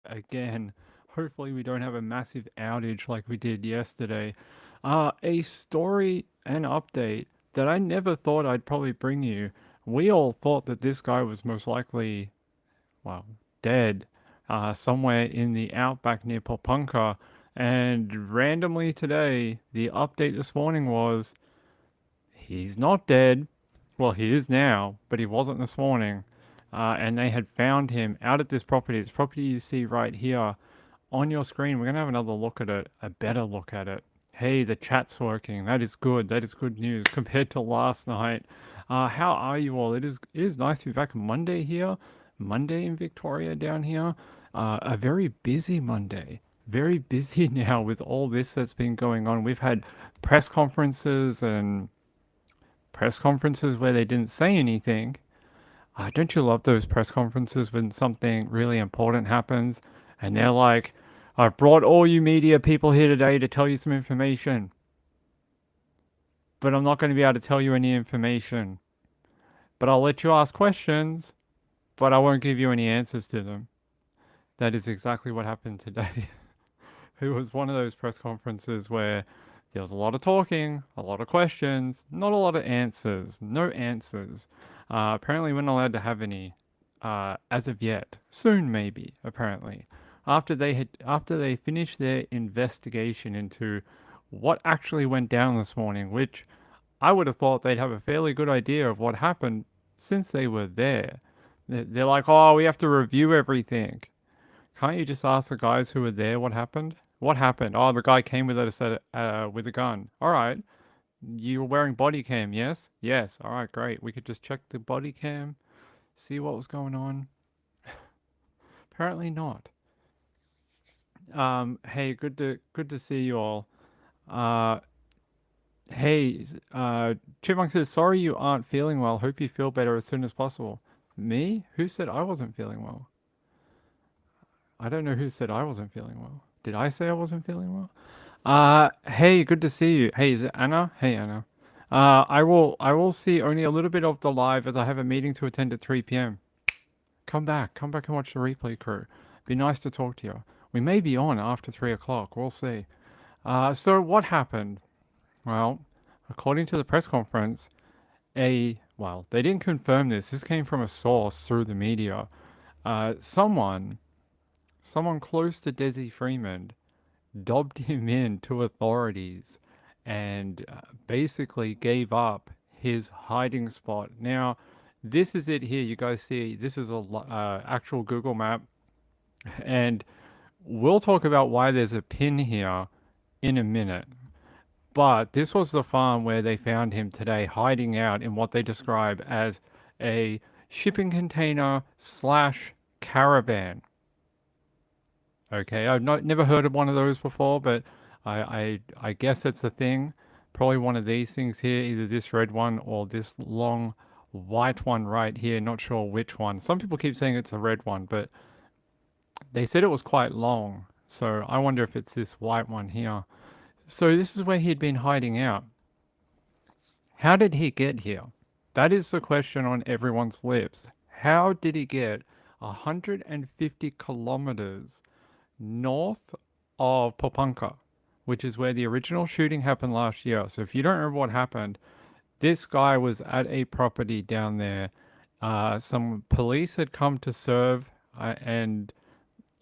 again. Hopefully, we don't have a massive outage like we did yesterday. A story and update that I never thought I'd probably bring you. We all thought that this guy was most likely, well, dead, somewhere in the outback near Popunka. And randomly today, the update this morning was he's not dead. Well, he is now, but he wasn't this morning. And they had found him out at this property. This property you see right here on your screen. We're going to have another look at it, a better look at it. Hey, the chat's working. That is good. That is good news compared to last night. How are you all? It is nice to be back Monday here, Monday in Victoria down here. A very busy Monday. Very busy now with all this that's been going on. We've had press conferences and press conferences where they didn't say anything. Don't you love those press conferences when something really important happens and they're like, I've brought all you media people here today to tell you some information, but I'm not going to be able to tell you any information. But I'll let you ask questions, but I won't give you any answers to them. That is exactly what happened today. It was one of those press conferences where there was a lot of talking, a lot of questions, not a lot of answers. No answers. Apparently, we're not allowed to have any as of yet. Soon, maybe. Apparently, after they finished their investigation into what actually went down this morning, which I would have thought they'd have a fairly good idea of what happened since they were there. They're like, oh, we have to review everything. Can't you just ask the guys who were there what happened? What happened? Oh, the guy came with with a gun. All right. You were wearing body cam, yes? Yes. All right, great. We could just check the body cam, see what was going on. Apparently not. Hey, good to see you all. Uh, hey, Chipmunk says sorry you aren't feeling well. Hope you feel better as soon as possible. Me? Who said I wasn't feeling well? I don't know who said I wasn't feeling well. Did I say I wasn't feeling well? Hey, good to see you. Hey, is it Anna? Hey, Anna. I will see only a little bit of the live as I have a meeting to attend at 3 p.m. Come back and watch the replay crew. Be nice to talk to you. We may be on after 3 o'clock. We'll see. So what happened? Well, according to the press conference, well, they didn't confirm this. This came from a source through the media. Someone close to Desi Freeman dobbed him in to authorities and basically gave up his hiding spot. Now, this is it here. You guys see, this is a actual Google map, and we'll talk about why there's a pin here in a minute. But this was the farm where they found him today, hiding out in what they describe as a shipping container slash caravan. Okay, I've never heard of one of those before, but I guess it's a thing. Probably one of these things here, either this red one or this long white one right here. Not sure which one. Some people keep saying it's a red one, but they said it was quite long. So I wonder if it's this white one here. So this is where he'd been hiding out. How did he get here? That is the question on everyone's lips. How did he get 150 kilometers north of Popunka, which is where the original shooting happened last year? So if you don't remember what happened, this guy was at a property down there. Some police had come to serve and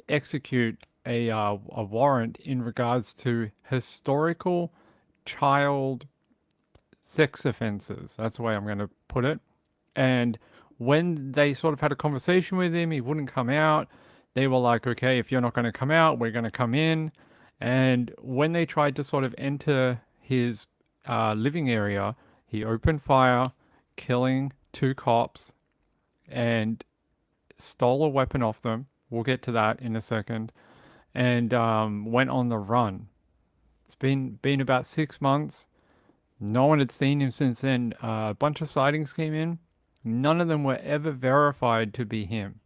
execute a warrant in regards to historical child sex offenses. That's the way I'm going to put it. And when they sort of had a conversation with him, he wouldn't come out. They were like, okay, if you're not going to come out, we're going to come in. And when they tried to sort of enter his living area, he opened fire, killing two cops, and stole a weapon off them. We'll get to that in a second. And went on the run. It's been about 6 months. No one had seen him since then. A bunch of sightings came in. None of them were ever verified to be him.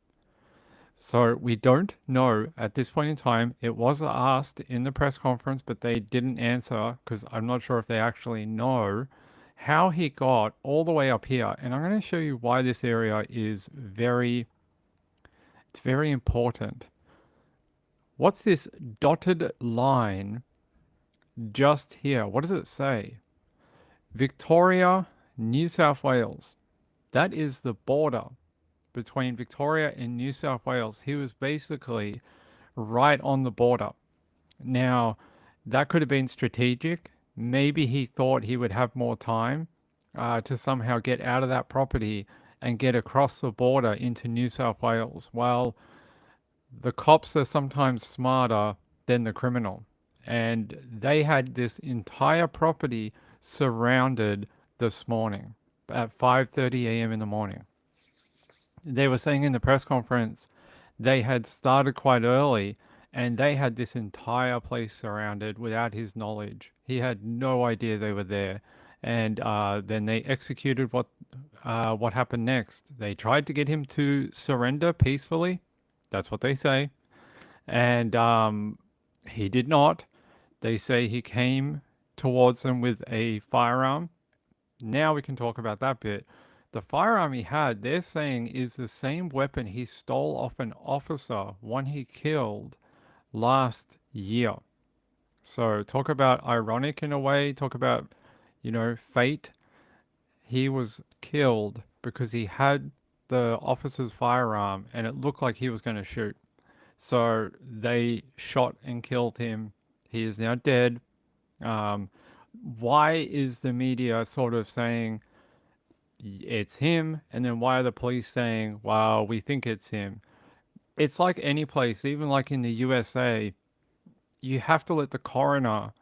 So we don't know at this point in time. It was asked in the press conference, but they didn't answer because I'm not sure if they actually know how he got all the way up here. And I'm going to show you why this area is it's very important. What's this dotted line just here? What does it say? Victoria, New South Wales. That is the border between Victoria and New South Wales. He was basically right on the border. Now, that could have been strategic. Maybe he thought he would have more time to somehow get out of that property and get across the border into New South Wales. Well, the cops are sometimes smarter than the criminal. And they had this entire property surrounded this morning at 5:30 a.m. in the morning. They were saying in the press conference they had started quite early and they had this entire place surrounded without his knowledge. He had no idea they were there. And then they executed what happened next. They tried to get him to surrender peacefully. That's what they say. And he did not. They say he came towards them with a firearm. Now we can talk about that bit. The firearm he had, they're saying, is the same weapon he stole off an officer, one he killed last year. So talk about ironic in a way, talk about, fate. He was killed because he had the officer's firearm and it looked like he was going to shoot. So they shot and killed him. He is now dead. Um, why is the media sort of saying it's him, and then why are the police saying, well, we think it's him? It's like any place, even like in the USA, you have to let the coroner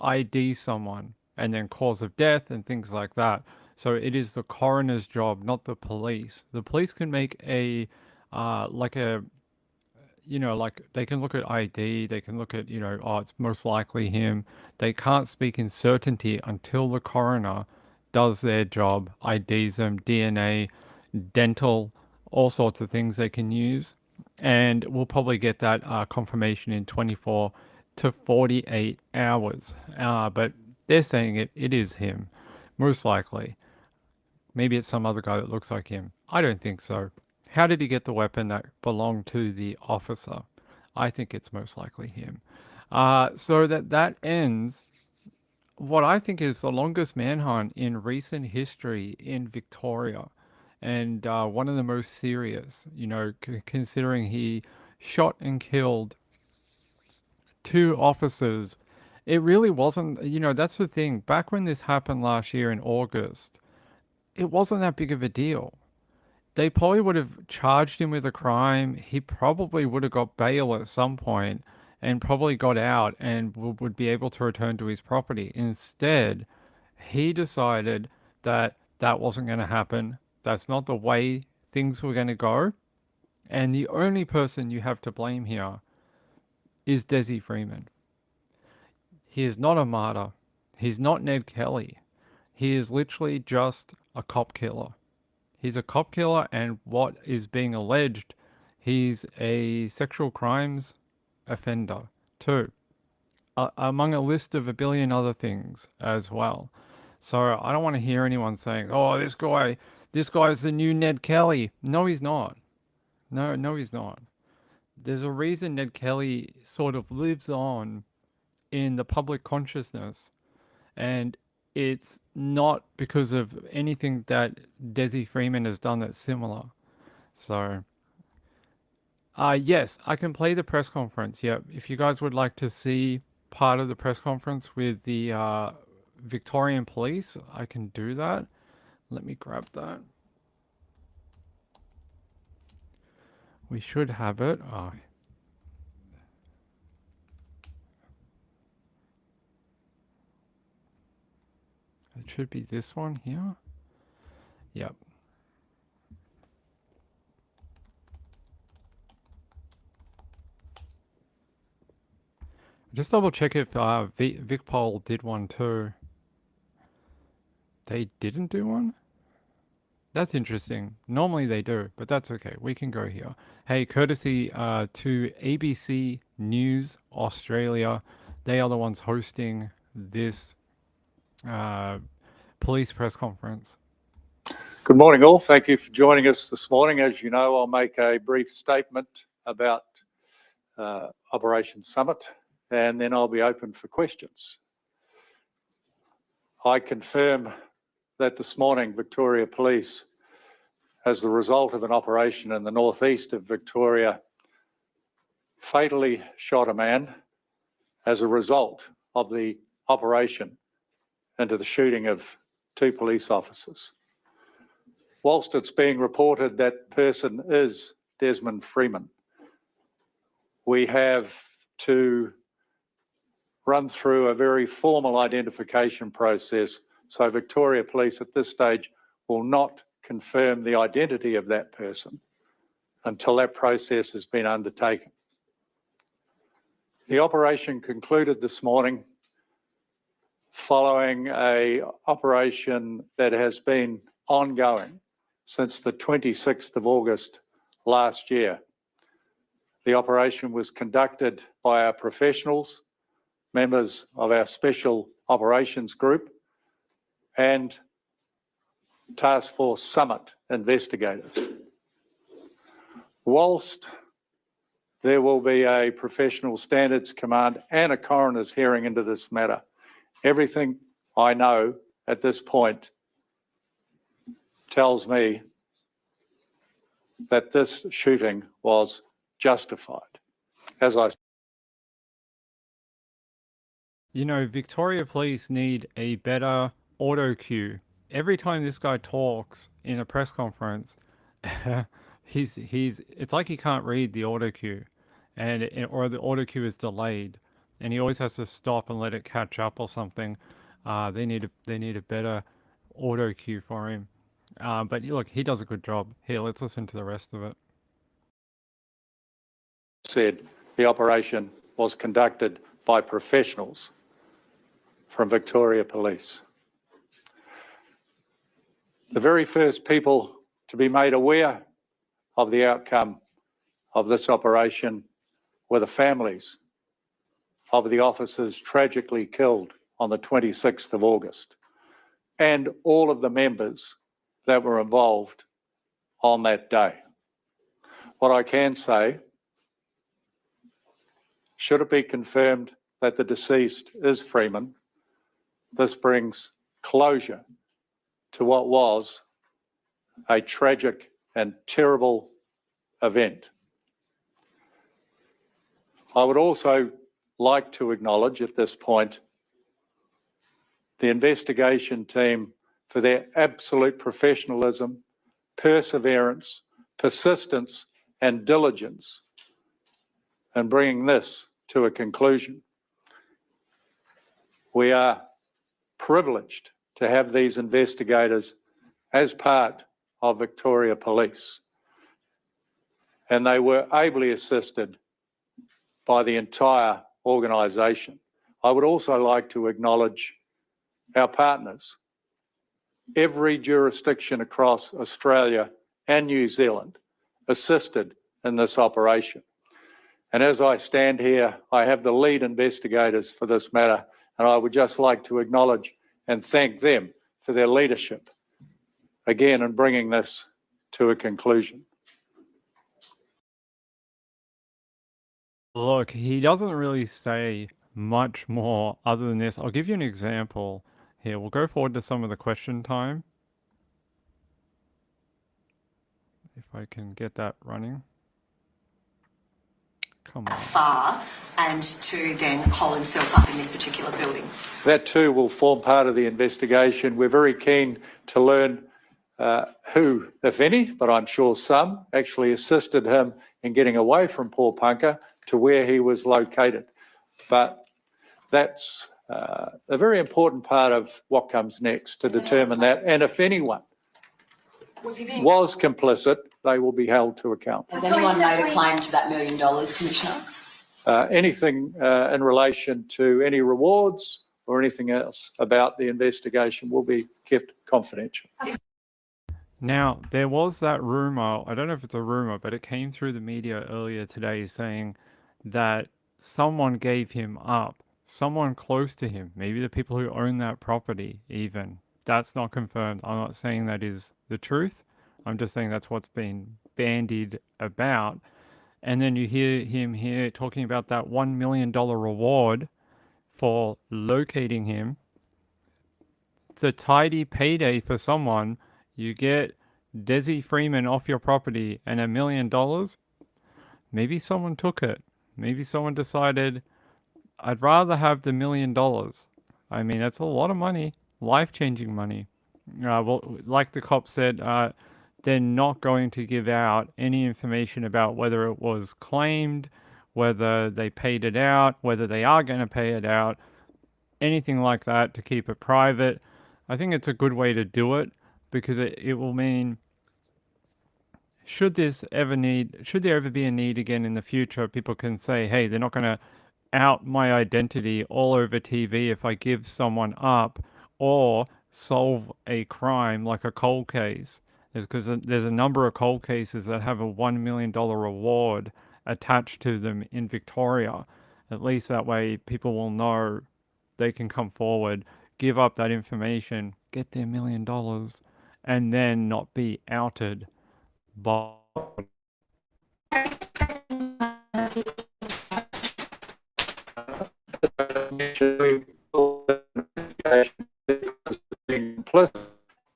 ID someone and then cause of death and things like that. So it is the coroner's job, not the police. The police can make like they can look at ID, they can look at, oh, it's most likely him. They can't speak in certainty until the coroner does their job, IDs them, DNA, dental, all sorts of things they can use. And we'll probably get that confirmation in 24 to 48 hours. But they're saying it is him, most likely. Maybe it's some other guy that looks like him. I don't think so. How did he get the weapon that belonged to the officer? I think it's most likely him. So that ends what I think is the longest manhunt in recent history in Victoria, and one of the most serious, considering he shot and killed two officers. It really wasn't, that's the thing. Back when this happened last year in August, it wasn't that big of a deal. They probably would have charged him with a crime. He probably would have got bail at some point and probably got out and would be able to return to his property. Instead, he decided that that wasn't going to happen. That's not the way things were going to go. And the only person you have to blame here is Desi Freeman. He is not a martyr. He's not Ned Kelly. He is literally just a cop killer. He's a cop killer, and what is being alleged, he's a sexual crimes offender too, among a list of a billion other things as well. So I don't want to hear anyone saying, "Oh, this guy's the new Ned Kelly." No, he's not. No, he's not. There's a reason Ned Kelly sort of lives on in the public consciousness, and it's not because of anything that Desi Freeman has done that's similar. So, yes, I can play the press conference. Yeah, if you guys would like to see part of the press conference with the Victorian police, I can do that. Let me grab that. We should have it. Oh. It should be this one here. Yep. Just double check if Vicpol did one too. They didn't do one? That's interesting. Normally they do, but that's okay. We can go here. Hey, courtesy to ABC News Australia. They are the ones hosting this police press conference. Good morning, all. Thank you for joining us this morning. As you know, I'll make a brief statement about Operation Summit, and then I'll be open for questions. I confirm that this morning Victoria Police, as the result of an operation in the northeast of Victoria, fatally shot a man as a result of the operation into the shooting of 2 police officers. Whilst it's being reported that person is Desmond Freeman, we have to run through a very formal identification process. So Victoria Police at this stage will not confirm the identity of that person until that process has been undertaken. The operation concluded this morning following an operation that has been ongoing since the 26th of August last year. The operation was conducted by our professionals, members of our Special Operations Group, and Task Force Summit investigators. Whilst there will be a professional standards command and a coroner's hearing into this matter, everything I know at this point tells me that this shooting was justified. As I You know, Victoria Police need a better auto cue. Every time this guy talks in a press conference, it's like he can't read the auto cue, or the auto cue is delayed, and he always has to stop and let it catch up or something. They need a better auto cue for him. But look, he does a good job. Here, let's listen to the rest of it. Said the operation was conducted by professionals from Victoria Police. The very first people to be made aware of the outcome of this operation were the families of the officers tragically killed on the 26th of August, and all of the members that were involved on that day. What I can say, should it be confirmed that the deceased is Freeman, this brings closure to what was a tragic and terrible event. I would also like to acknowledge at this point the investigation team for their absolute professionalism, perseverance, persistence, and diligence in bringing this to a conclusion. We are privileged to have these investigators as part of Victoria Police, and they were ably assisted by the entire organisation. I would also like to acknowledge our partners. Every jurisdiction across Australia and New Zealand assisted in this operation. And as I stand here, I have the lead investigators for this matter, and I would just like to acknowledge and thank them for their leadership, again, in bringing this to a conclusion. Look, he doesn't really say much more other than this. I'll give you an example here. We'll go forward to some of the question time. If I can get that running. Come on. Far and to then hole himself up in this particular building. That too will form part of the investigation. We're very keen to learn who, if any, but I'm sure some, actually assisted him in getting away from Paul Punker to where he was located. But that's a very important part of what comes next to determine that. And if anyone was complicit, they will be held to account. Has anyone made a claim to that $1 million, Commissioner? Anything in relation to any rewards or anything else about the investigation will be kept confidential. Now, there was that rumor, I don't know if it's a rumor, but it came through the media earlier today saying that someone gave him up, someone close to him, maybe the people who own that property even. That's not confirmed. I'm not saying that is the truth. I'm just saying that's what's been bandied about. And then you hear him here talking about that $1 million reward for locating him. It's a tidy payday for someone. You get Desi Freeman off your property and $1 million. Maybe someone took it. Maybe someone decided, I'd rather have the $1 million. I mean, that's a lot of money, life changing money. Well, like the cop said, they're not going to give out any information about whether it was claimed, whether they paid it out, whether they are going to pay it out, anything like that, to keep it private. I think it's a good way to do it because it will mean, should there ever be a need again in the future, people can say, hey, they're not going to out my identity all over TV if I give someone up or solve a crime like a cold case. Because there's a number of cold cases that have a $1 million reward attached to them in Victoria. At least that way people will know they can come forward, give up that information, get their $1 million, and then not be outed by.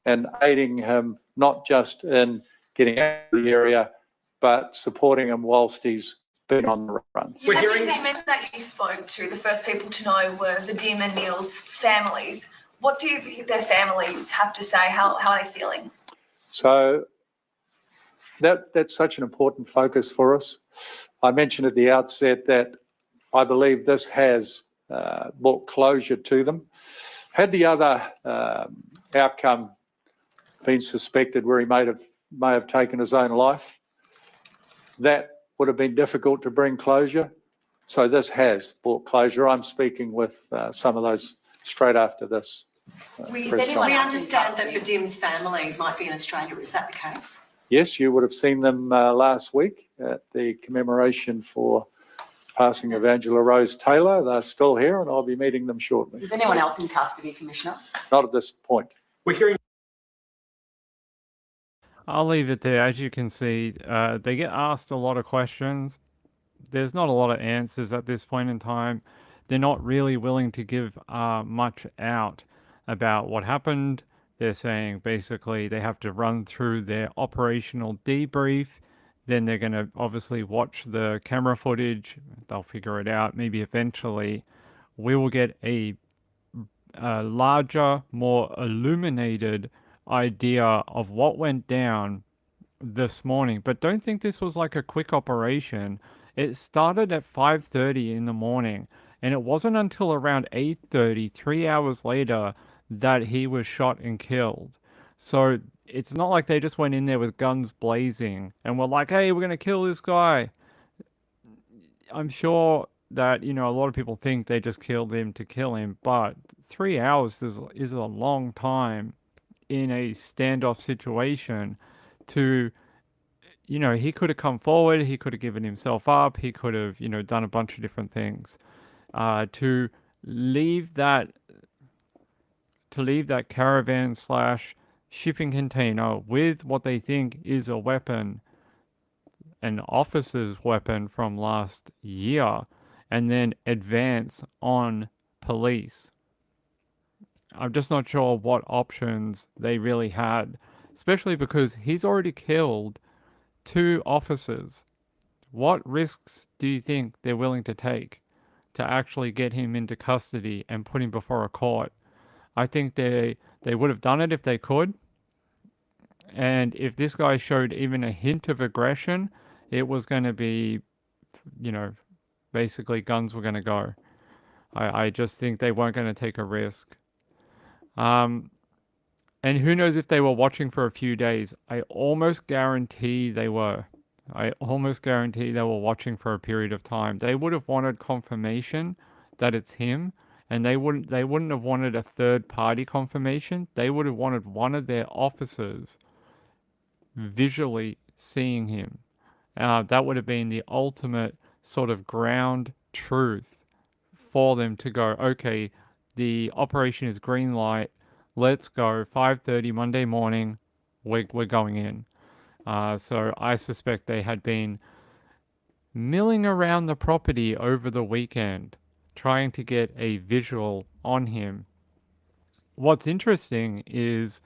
And aiding him not just in getting out of the area, but supporting him whilst he's been on the run. You mentioned that you spoke to the first people to know were the Dim and Neil's families. What do their families have to say? How are they feeling? So that's such an important focus for us. I mentioned at the outset that I believe this has brought closure to them. Had the other outcome been suspected where he may have taken his own life, that would have been difficult to bring closure. So this has brought closure. I'm speaking with some of those straight after this. We understand that Vadim's family might be in Australia. Is that the case? Yes, you would have seen them last week at the commemoration for passing of Angela Rose Taylor. They're still here and I'll be meeting them shortly. Is anyone else in custody, Commissioner? Not at this point. We're hearing. I'll leave it there. As you can see, they get asked a lot of questions. There's not a lot of answers at this point in time. They're not really willing to give much out about what happened. They're saying basically they have to run through their operational debrief. Then they're going to obviously watch the camera footage. They'll figure it out. Maybe eventually we will get a larger, more illuminated idea of what went down this morning. But don't think this was like a quick operation. It started at 5:30 in the morning, and it wasn't until around 8:30, 3 hours later, that he was shot and killed. So it's not like they just went in there with guns blazing and were like, hey, we're going to kill this guy. I'm sure that, a lot of people think they just killed him to kill him, but 3 hours is a long time in a standoff situation to, he could have come forward, he could have given himself up, he could have, done a bunch of different things. To leave that caravan / shipping container with what they think is a weapon, an officer's weapon from last year, and then advance on police. I'm just not sure what options they really had, especially because he's already killed 2 officers. What risks do you think they're willing to take to actually get him into custody and put him before a court? I think they would have done it if they could. And if this guy showed even a hint of aggression, it was going to be, basically guns were going to go. I just think they weren't going to take a risk. And who knows if they were watching for a few days. I almost guarantee they were. I almost guarantee they were watching for a period of time. They would have wanted confirmation that it's him, and they wouldn't have wanted a third party confirmation. They would have wanted one of their officers visually seeing him. That would have been the ultimate sort of ground truth for them to go, okay, the operation is green light, let's go, 5:30 Monday morning, we're going in. So I suspect they had been milling around the property over the weekend, trying to get a visual on him. What's interesting is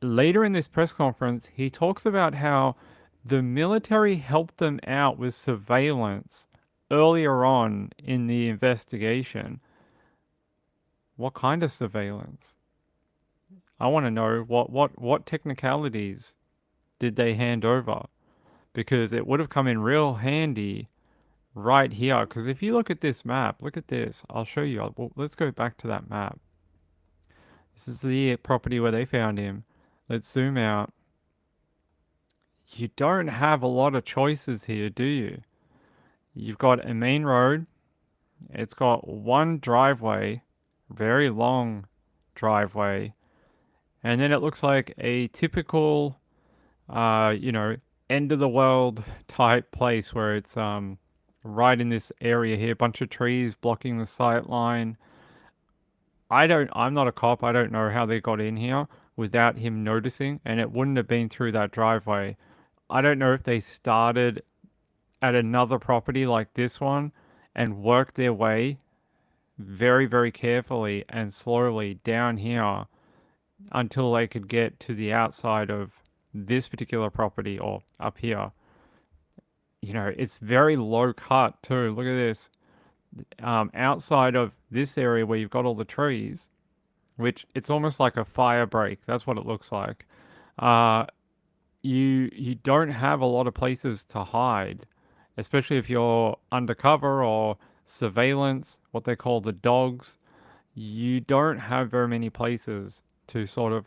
later in this press conference, he talks about how the military helped them out with surveillance earlier on in the investigation. What kind of surveillance? I want to know what technicalities did they hand over? Because it would have come in real handy right here. Because if you look at this map, look at this. I'll show you. Well, let's go back to that map. This is the property where they found him. Let's zoom out. You don't have a lot of choices here, do you? You've got a main road. It's got one driveway, very long driveway. And then it looks like a typical, end of the world type place where it's right in this area here, bunch of trees blocking the sight line. I'm not a cop. I don't know how they got in here without him noticing, and it wouldn't have been through that driveway. I don't know if they started at another property like this one and worked their way very, very carefully and slowly down here until they could get to the outside of this particular property or up here. It's very low cut too. Look at this. Outside of this area where you've got all the trees, which it's almost like a fire break. That's what it looks like. You don't have a lot of places to hide, especially if you're undercover or surveillance, what they call the dogs. You don't have very many places to sort of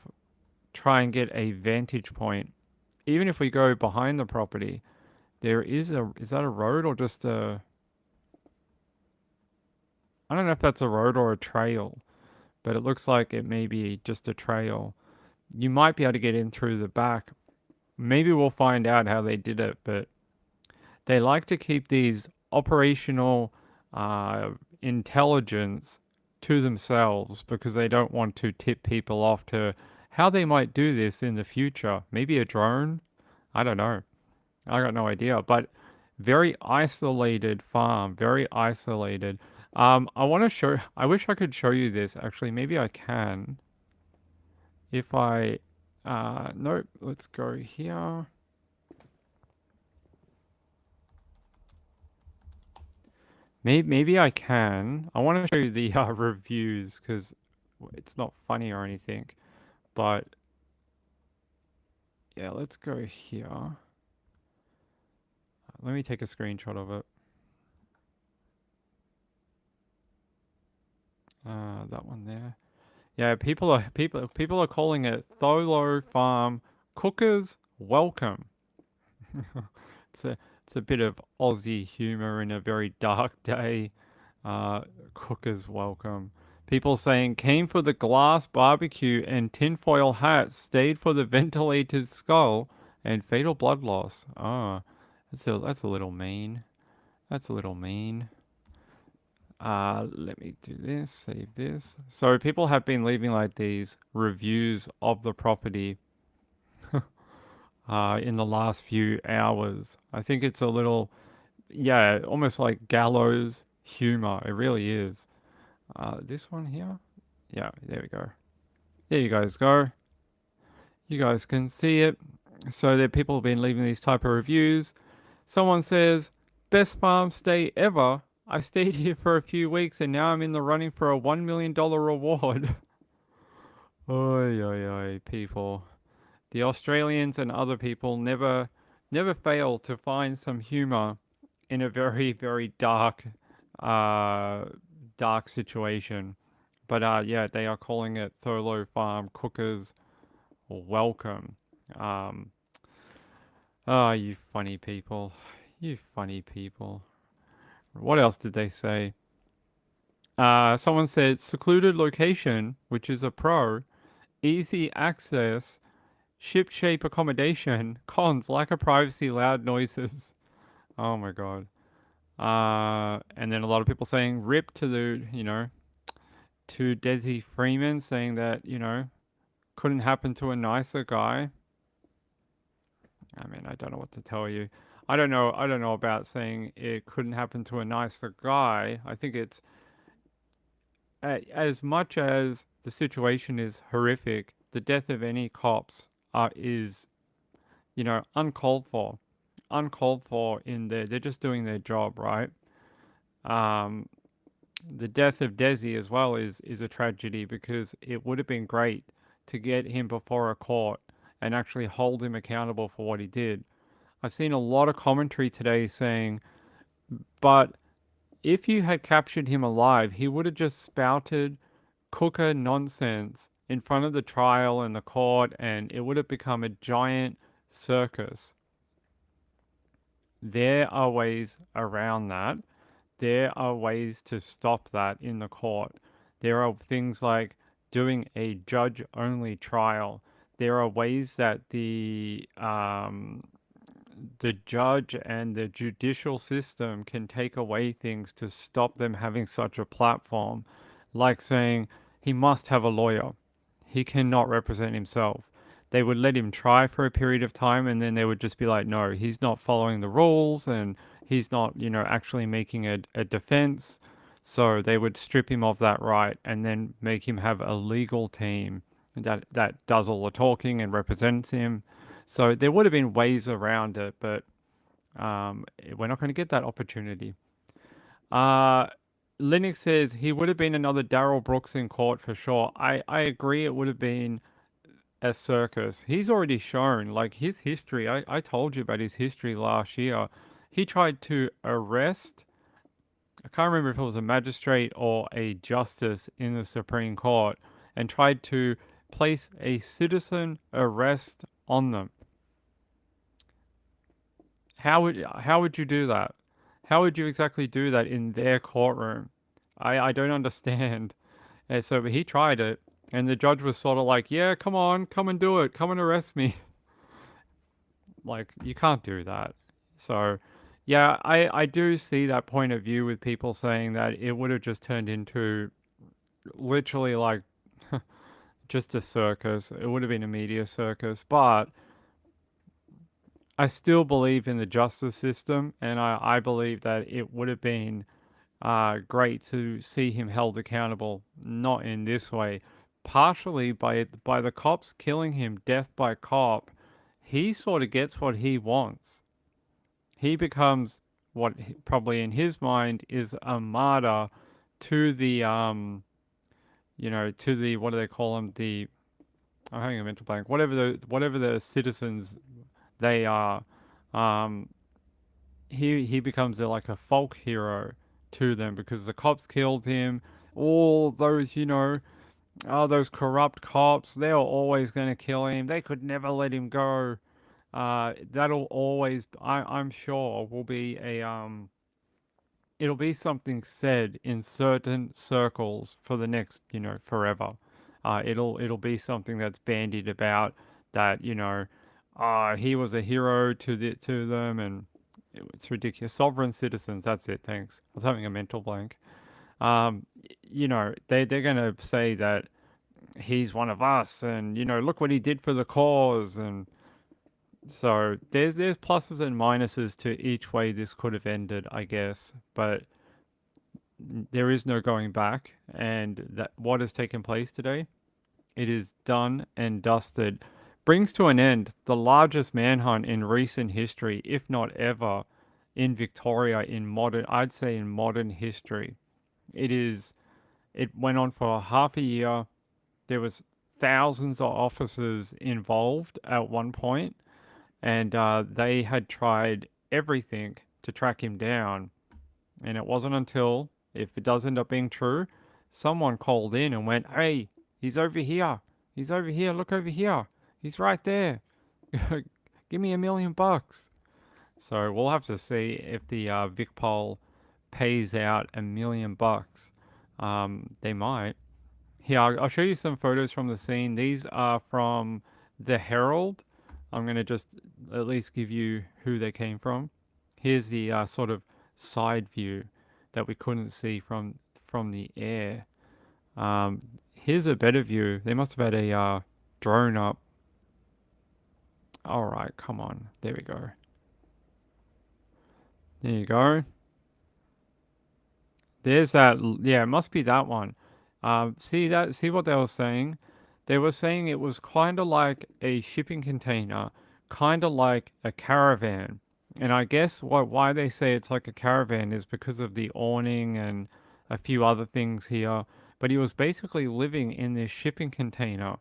try and get a vantage point. Even if we go behind the property, is that a road or just a, I don't know if that's a road or a trail, but it looks like it may be just a trail. You might be able to get in through the back. Maybe we'll find out how they did it, but they like to keep these operational intelligence to themselves because they don't want to tip people off to how they might do this in the future. Maybe a drone? I don't know. I got no idea. But very isolated farm, very isolated. I wish I could show you this. Actually, maybe I can. If I, no, let's go here. Maybe I can. I want to show you the reviews because it's not funny or anything. But yeah, let's go here. Let me take a screenshot of it. That one there. Yeah, people are calling it Tholo Farm Cookers Welcome. It's a bit of Aussie humor in a very dark day. Cookers Welcome. People saying came for the glass barbecue and tinfoil hat, stayed for the ventilated skull and fatal blood loss. Oh, that's a little mean. That's a little mean. Let me do this, save this. So people have been leaving like these reviews of the property in the last few hours. I think it's a little, yeah, almost like gallows humor. It really is. This one here. Yeah, there we go. There you guys go. You guys can see it. So there people have been leaving these type of reviews. Someone says, best farm stay ever. I stayed here for a few weeks and now I'm in the running for a $1 million reward. Oi, oi, oi, people. The Australians and other people never fail to find some humor in a very, very dark situation. But yeah, they are calling it Thurlow Farm Cookers Welcome. You funny people. You funny people. What else did they say? Someone said secluded location, which is a pro, easy access, ship-shape accommodation, cons, lack of privacy, loud noises. Oh my god. And then a lot of people saying rip to to Desi Freeman, saying that, couldn't happen to a nicer guy. I mean, I don't know what to tell you. I don't know about saying it couldn't happen to a nicer guy. I think it's as much as the situation is horrific, the death of any cops is, you know, uncalled for. Uncalled for in there. They're just doing their job, right? Um, the death of Desi as well is a tragedy because it would have been great to get him before a court and actually hold him accountable for what he did. I've seen a lot of commentary today saying, but if you had captured him alive, he would have just spouted cooker nonsense in front of the trial and the court, and it would have become a giant circus. There are ways around that. There are ways to stop that in the court. There are things like doing a judge only trial. There are ways that the judge and the judicial system can take away things to stop them having such a platform, like saying he must have a lawyer. He cannot represent himself. They would let him try for a period of time and then they would just be like, no, he's not following the rules and he's not, you know, actually making a defense. So they would strip him of that right and then make him have a legal team that does all the talking and represents him. So there would have been ways around it, but we're not going to get that opportunity. Uh, Linux says he would have been another Daryl Brooks in court for sure. I agree it would have been a circus. He's already shown, like, his history. I told you about his history last year. He tried to arrest, I can't remember if it was a magistrate or a justice in the Supreme Court, and tried to place a citizen arrest on them. How would you do that? How would you exactly do that in their courtroom? I don't understand. And so he tried it, and the judge was sort of like, "Yeah, come on, come and do it, come and arrest me." Like, you can't do that. So, yeah, I do see that point of view with people saying that it would have just turned into literally like just a circus. It would have been a media circus, but I still believe in the justice system, and I believe that it would have been great to see him held accountable, not in this way. Partially by the cops killing him, death by cop, he sort of gets what he wants. He becomes what probably in his mind is a martyr to the you know, to the, what do they call them, the, I'm having a mental blank, whatever the citizens they are. Um, he becomes like a folk hero to them because the cops killed him. All those, you know, those corrupt cops, they were always going to kill him. They could never let him go. That'll always, I'm sure, will be it'll be something said in certain circles for the next, you know, forever. It'll be something that's bandied about that, you know, he was a hero to them, and it's ridiculous. Sovereign citizens, that's it. Thanks. I was having a mental blank. You know, they're gonna say that he's one of us, and you know, look what he did for the cause, and so there's pluses and minuses to each way this could have ended, I guess, but there is no going back, and that what has taken place today, it is done and dusted. Brings to an end the largest manhunt in recent history, if not ever, in Victoria in modern, I'd say in modern history. It went on for half a year. There was thousands of officers involved at one point, and they had tried everything to track him down. And it wasn't until, if it does end up being true, someone called in and went, "Hey, he's over here. He's over here. Look over here. He's right there. Give me $1 million." So we'll have to see if the Vic poll pays out $1 million. They might. Here, I'll show you some photos from the scene. These are from the Herald. I'm going to just at least give you who they came from. Here's the sort of side view that we couldn't see from the air. Here's a better view. They must have had a drone up. All right, come on. There we go. There you go. There's that. Yeah, it must be that one. See that? See what they were saying? They were saying it was kind of like a shipping container, kind of like a caravan. And I guess why they say it's like a caravan is because of the awning and a few other things here. But he was basically living in this shipping container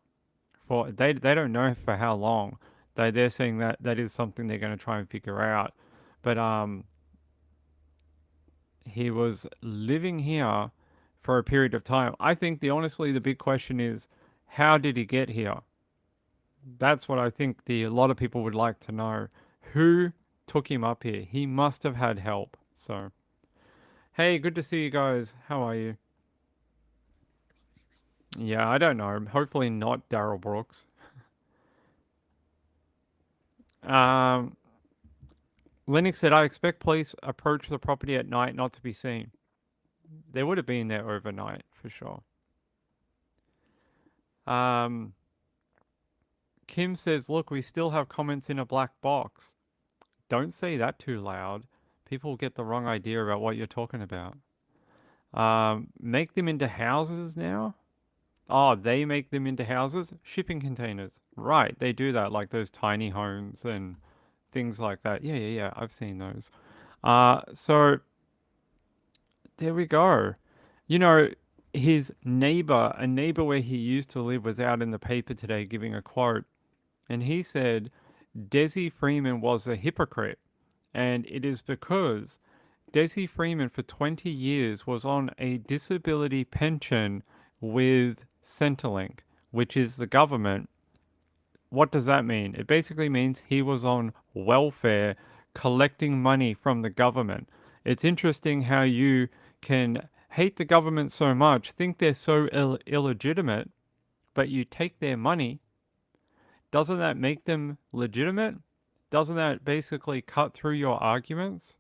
for they don't know for how long. They're saying that that is something they're going to try and figure out. But he was living here for a period of time. I think honestly the big question is how did he get here? That's what I think a lot of people would like to know. Who took him up here? He must have had help. So, hey, good to see you guys. How are you? Yeah, I don't know. Hopefully not Daryl Brooks. Um, Lennox said, I expect police approach the property at night not to be seen. They would have been there overnight for sure. Um, Kim says, look, we still have comments in a black box. Don't say that too loud. People get the wrong idea about what you're talking about. Make them into houses now? Oh, they make them into houses? Shipping containers. Right, they do that, like those tiny homes and things like that. Yeah, I've seen those. So there we go. You know, his neighbor, a neighbor where he used to live, was out in the paper today giving a quote. And he said, Desi Freeman was a hypocrite. And it is because Desi Freeman for 20 years was on a disability pension with Centrelink, which is the government. What does that mean? It basically means he was on welfare collecting money from the government. It's interesting how you can hate the government so much, think they're so illegitimate, but you take their money. Doesn't that make them legitimate? Doesn't that basically cut through your arguments?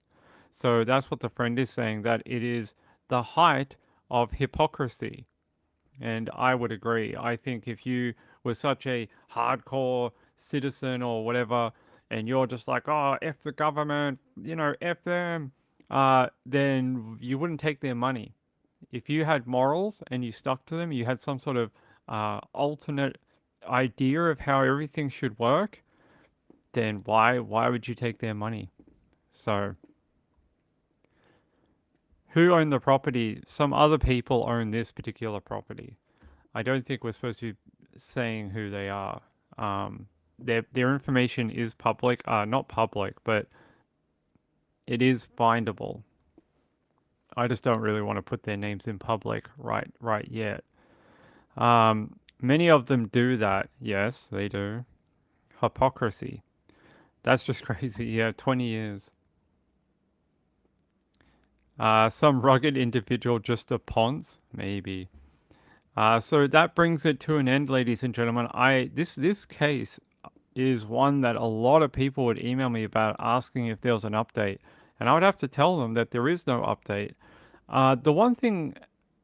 So that's what the friend is saying, that it is the height of hypocrisy. And I would agree. I think if you were such a hardcore citizen or whatever, and you're just like, oh, F the government, F them, then you wouldn't take their money. If you had morals and you stuck to them, you had some sort of alternate idea of how everything should work, then why would you take their money? So who owned the property? Some other people own this particular property. I don't think we're supposed to be saying who they are. Their information is public, not public, but it is findable. I just don't really want to put their names in public right yet. Many of them do that. Yes, they do. Hypocrisy. That's just crazy. Yeah, 20 years. Some rugged individual just a ponce? Maybe. So that brings it to an end, ladies and gentlemen. This case is one that a lot of people would email me about asking if there was an update. And I would have to tell them that there is no update. The one thing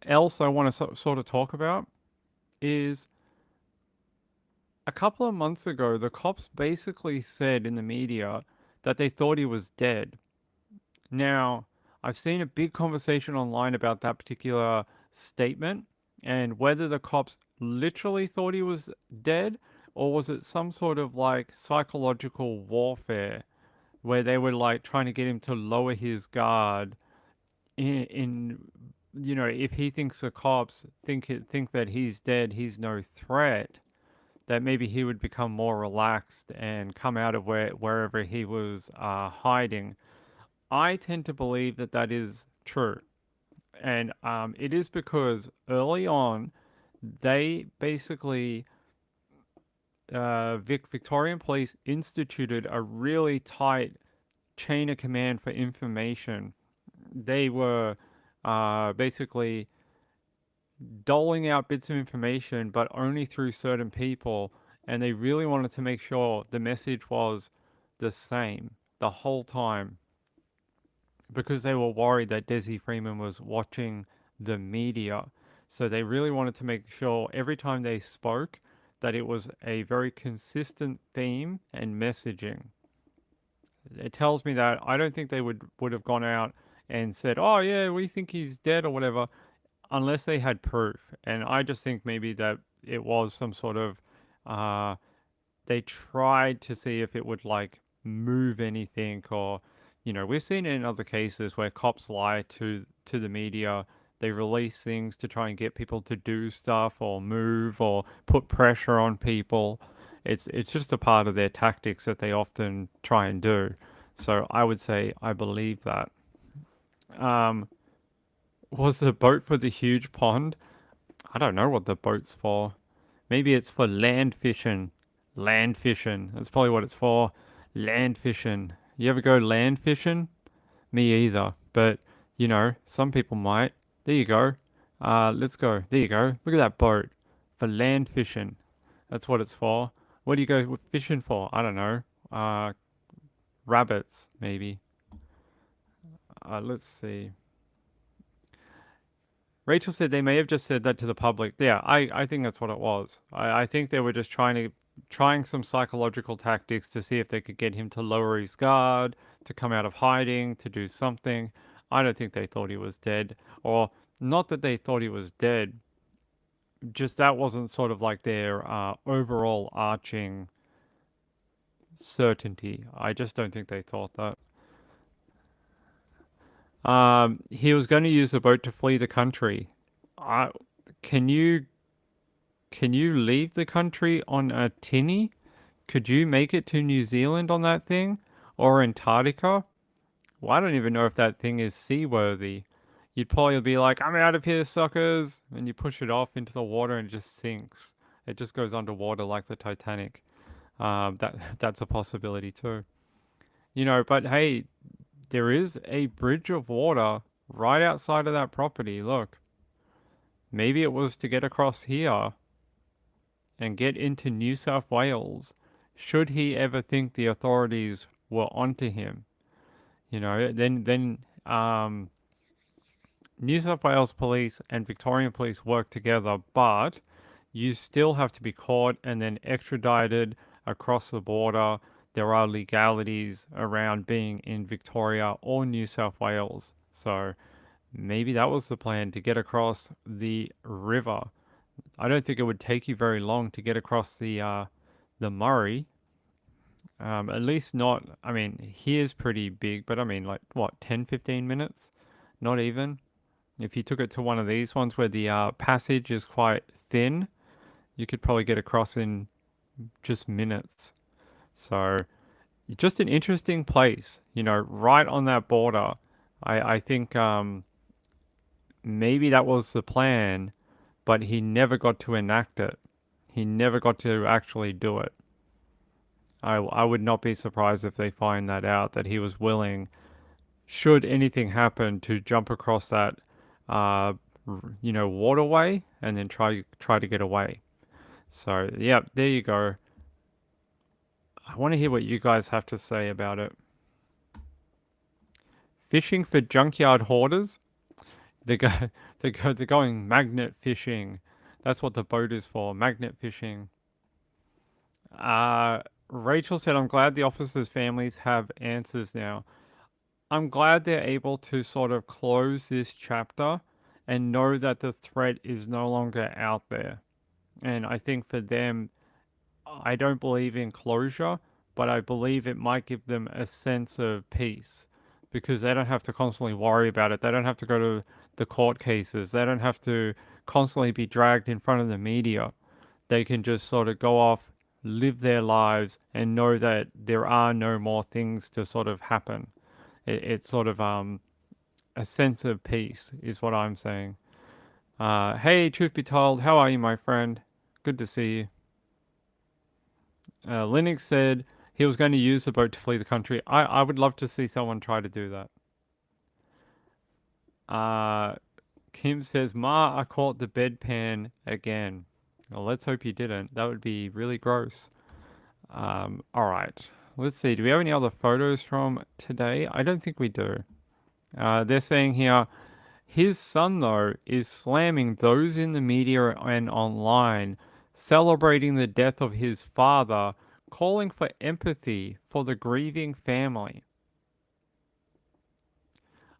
else I want to sort of talk about is a couple of months ago, the cops basically said in the media that they thought he was dead. Now, I've seen a big conversation online about that particular statement and whether the cops literally thought he was dead or was it some sort of like psychological warfare where they were like trying to get him to lower his guard in if he thinks the cops think that he's dead, he's no threat, that maybe he would become more relaxed and come out of wherever he was hiding. I tend to believe that that is true. And it is because early on, they basically, Victorian police instituted a really tight chain of command for information. They were basically doling out bits of information, but only through certain people. And they really wanted to make sure the message was the same the whole time because they were worried that Desi Freeman was watching the media. So they really wanted to make sure every time they spoke that it was a very consistent theme and messaging. it tells me that I don't think they would have gone out and said, "Oh yeah, we think he's dead" or whatever, unless they had proof. And I just think maybe that it was some sort of uh, they tried to see if it would like move anything, or we've seen it in other cases where cops lie to the media. They release things to try and get people to do stuff or move or put pressure on people. It's just a part of their tactics that they often try and do. So I would say I believe that. Um, was the boat for the huge pond? I don't know what the boat's for. Maybe it's for land fishing. Land fishing. That's probably what it's for. Land fishing. You ever go land fishing? Me either. But, some people might. There you go. Let's go. There you go. Look at that boat. For land fishing. That's what it's for. What do you go fishing for? I don't know. Rabbits, maybe. Let's see. Rachel said they may have just said that to the public. Yeah, I think that's what it was. I think they were just trying some psychological tactics to see if they could get him to lower his guard, to come out of hiding, to do something. I don't think they thought he was dead. Or not that they thought he was dead, just that wasn't sort of like their overall arching certainty. I just don't think they thought that. He was going to use the boat to flee the country. Uh, can you leave the country on a tinny? Could you make it to New Zealand on that thing? Or Antarctica? Well, I don't even know if that thing is seaworthy. You'd probably be like, I'm out of here, suckers! And you push it off into the water and it just sinks. It just goes underwater like the Titanic. That's a possibility too. But hey, there is a bridge of water right outside of that property. Look. Maybe it was to get across here and get into New South Wales, should he ever think the authorities were onto him. Then New South Wales police and Victorian police work together, but you still have to be caught and then extradited across the border. There are legalities around being in Victoria or New South Wales. So maybe that was the plan, to get across the river. I don't think it would take you very long to get across the Murray. At least not, I mean, here's pretty big, but I mean, like, what, 10, 15 minutes? Not even. If you took it to one of these ones where the passage is quite thin, you could probably get across in just minutes. So, just an interesting place, right on that border. I think maybe that was the plan, but he never got to enact it. He never got to actually do it. I would not be surprised if they find that out, that he was willing, should anything happen, to jump across that, waterway and then try to get away. So, yeah, there you go. I want to hear what you guys have to say about it. Fishing for junkyard hoarders? They're going magnet fishing. That's what the boat is for, magnet fishing. Rachel said, I'm glad the officers' families have answers now. I'm glad they're able to sort of close this chapter and know that the threat is no longer out there. And I think for them, I don't believe in closure, but I believe it might give them a sense of peace, because they don't have to constantly worry about it. They don't have to go to the court cases. They don't have to constantly be dragged in front of the media. They can just sort of go off, live their lives, and know that there are no more things to sort of happen. It's sort of a sense of peace is what I'm saying. Hey, truth be told, how are you, my friend? Good to see you. Linux said he was going to use the boat to flee the country. I would love to see someone try to do that. Kim says, Ma, I caught the bedpan again. Well, let's hope you didn't. That would be really gross. All right. Let's see. Do we have any other photos from today? I don't think we do. They're saying here, his son, though, is slamming those in the media and online celebrating the death of his father, calling for empathy for the grieving family.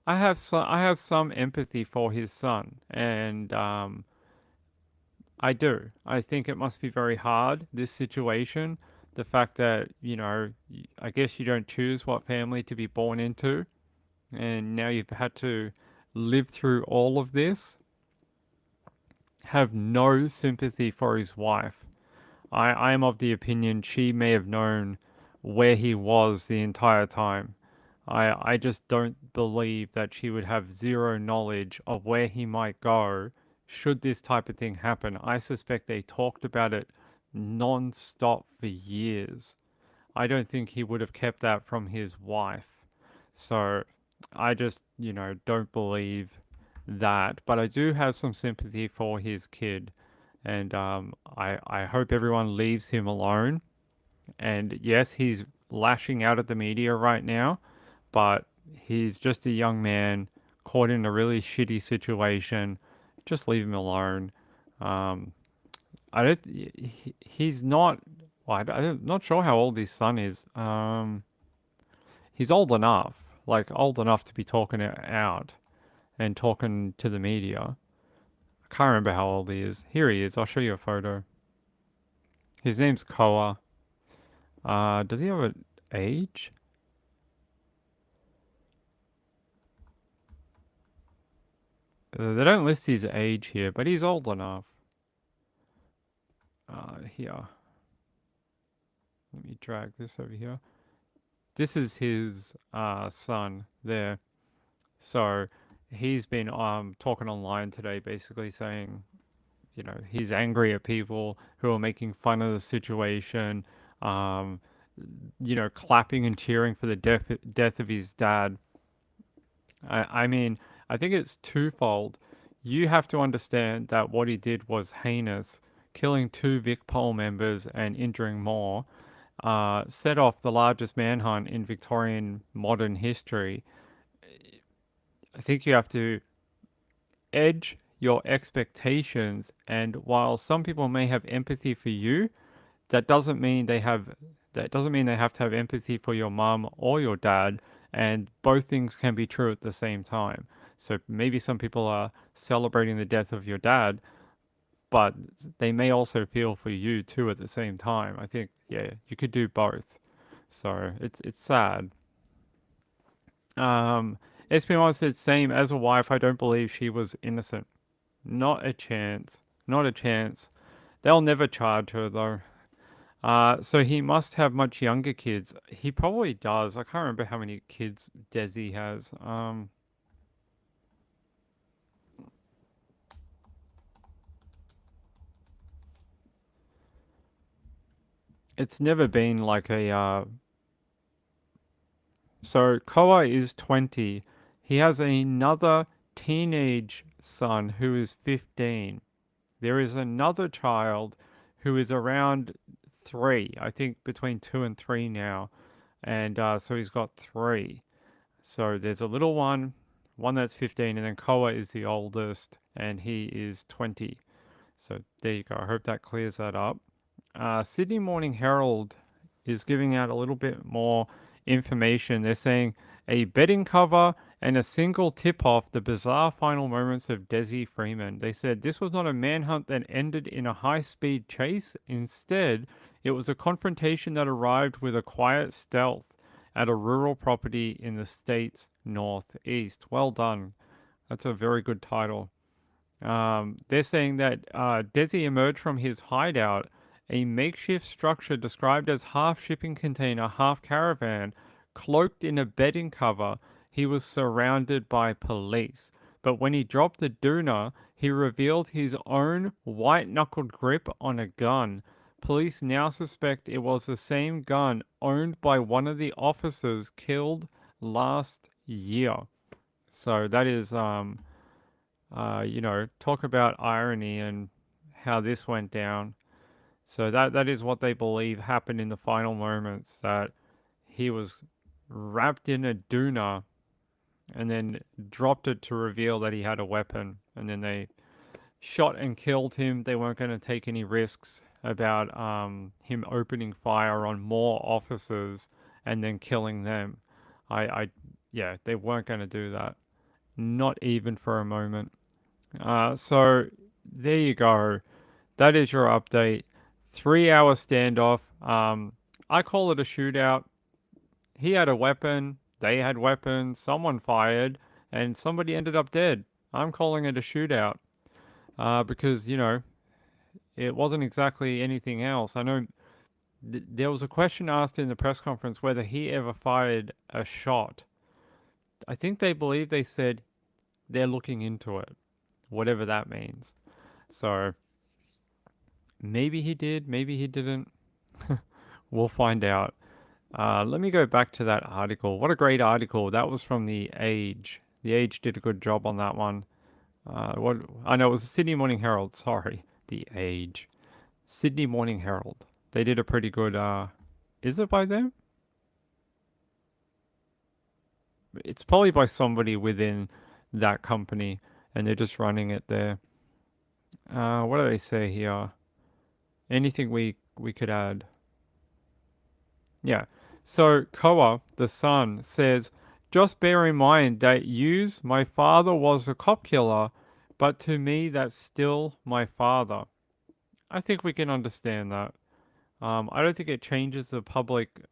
I have some empathy for his son, and I do. I think it must be very hard, this situation. The fact that, I guess you don't choose what family to be born into, and now you've had to live through all of this. Have no sympathy for his wife. I am of the opinion she may have known where he was the entire time. I just don't believe that she would have zero knowledge of where he might go should this type of thing happen. I suspect they talked about it non-stop for years. I don't think he would have kept that from his wife. So I just, don't believe that. But I do have some sympathy for his kid. And I hope everyone leaves him alone. And yes, he's lashing out at the media right now, but he's just a young man caught in a really shitty situation. Just leave him alone. Um, I don't. He's not. Well, I'm not sure how old his son is. He's old enough, like old enough to be talking it out and talking to the media. I can't remember how old he is. Here he is. I'll show you a photo. His name's Koa. Does he have an age? They don't list his age here, but he's old enough. Here. Let me drag this over here. This is his son there. So he's been talking online today, basically saying, he's angry at people who are making fun of the situation, clapping and cheering for the death of his dad. I mean, I think it's twofold. You have to understand that what he did was heinous, killing 2 VicPol members and injuring more, set off the largest manhunt in Victorian modern history. I think you have to edge your expectations, and while some people may have empathy for you, that doesn't mean they have to have empathy for your mum or your dad, and both things can be true at the same time. So maybe some people are celebrating the death of your dad, but they may also feel for you too at the same time. I think, yeah, you could do both. So it's sad. SP1 said, same as a wife, I don't believe she was innocent. Not a chance. Not a chance. They'll never charge her though. So he must have much younger kids. He probably does. I can't remember how many kids Desi has. It's never been like a So Koa is 20. He has another teenage son who is 15. There is another child who is around 3, I think between 2 and 3 now. And so he's got 3. So there's a little one that's 15, and then Koa is the oldest, and he is 20. So there you go. I hope that clears that up. Sydney Morning Herald is giving out a little bit more information. They're saying a bedding cover and a single tip-off the bizarre final moments of Desi Freeman. They said this was not a manhunt that ended in a high-speed chase. Instead, it was a confrontation that arrived with a quiet stealth at a rural property in the state's northeast. Well done. That's a very good title. They're saying that Desi emerged from his hideout, a makeshift structure described as half shipping container, half caravan, cloaked in a bedding cover. He was surrounded by police. But when he dropped the doona, he revealed his own white-knuckled grip on a gun. Police now suspect it was the same gun owned by one of the officers killed last year. So that is, talk about irony and how this went down. So that is what they believe happened in the final moments, that he was wrapped in a doona and then dropped it to reveal that he had a weapon, and then they shot and killed him. They weren't going to take any risks. about him opening fire on more officers and then killing them. Yeah, they weren't going to do that. Not even for a moment. So there you go. That is your update. 3 hour standoff. I call it a shootout. He had a weapon. They had weapons. Someone fired, and somebody ended up dead. I'm calling it a shootout. Because it wasn't exactly anything else. I know there was a question asked in the press conference whether he ever fired a shot. I think they said they're looking into it, whatever that means. So maybe he did, maybe he didn't. We'll find out. Let me go back to that article. What a great article. That was from The Age. The Age did a good job on that one. What I know it was the Sydney Morning Herald. Sorry, The Age. Sydney Morning Herald. They did a pretty good. Is it by them? It's probably by somebody within that company, and they're just running it there. What do they say here? Anything we could add? Yeah. So Koa, the son, says, just bear in mind that my father was a cop killer, but to me that's still my father. I think we can understand that. I don't think it changes the public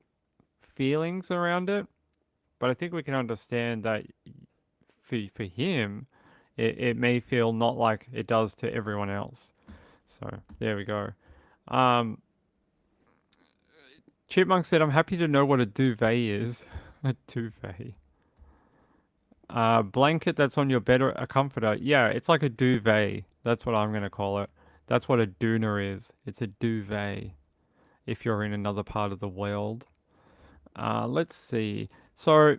feelings around it, but I think we can understand that for him, it may feel not like it does to everyone else. So there we go. Chipmunk said, I'm happy to know what a duvet is. A duvet. Blanket that's on your bed or a comforter. Yeah, it's like a duvet. That's what I'm going to call it. That's what a doona is. It's a duvet. If you're in another part of the world. Let's see. So,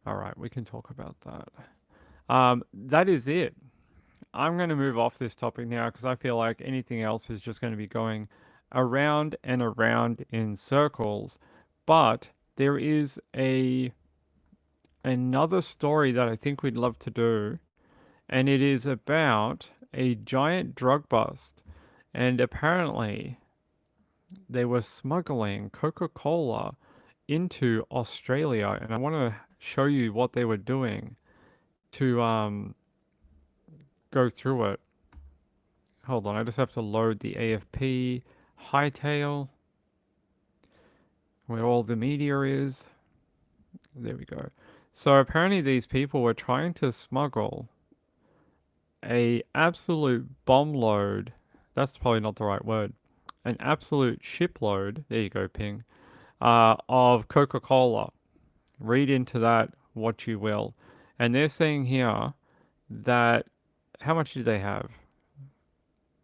all right, we can talk about that. That is it. I'm going to move off this topic now because I feel like anything else is just going to be going around and around in circles. But there is another story that I think we'd love to do, and it is about a giant drug bust. And apparently, they were smuggling Coca-Cola into Australia, and I want to show you what they were doing to go through it. Hold on, I just have to load the AFP hightail where all the media is. There we go. So apparently these people were trying to smuggle a absolute bomb load. That's probably not the right word. An absolute shipload. There you go, Ping. Of Coca-Cola. Read into that what you will. And they're saying here that how much did they have?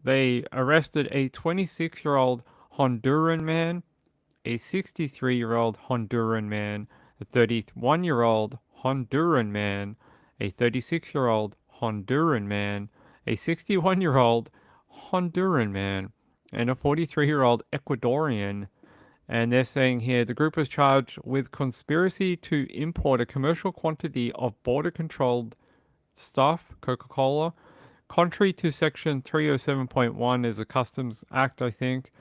They arrested a 26-year-old Honduran man, a 63-year-old Honduran man, a 31-year-old Honduran man, a 36-year-old Honduran man, a 61-year-old Honduran man, and a 43-year-old Ecuadorian. And they're saying here the group was charged with conspiracy to import a commercial quantity of border-controlled stuff, Coca-Cola, contrary to Section 307.1 is a Customs Act, I think.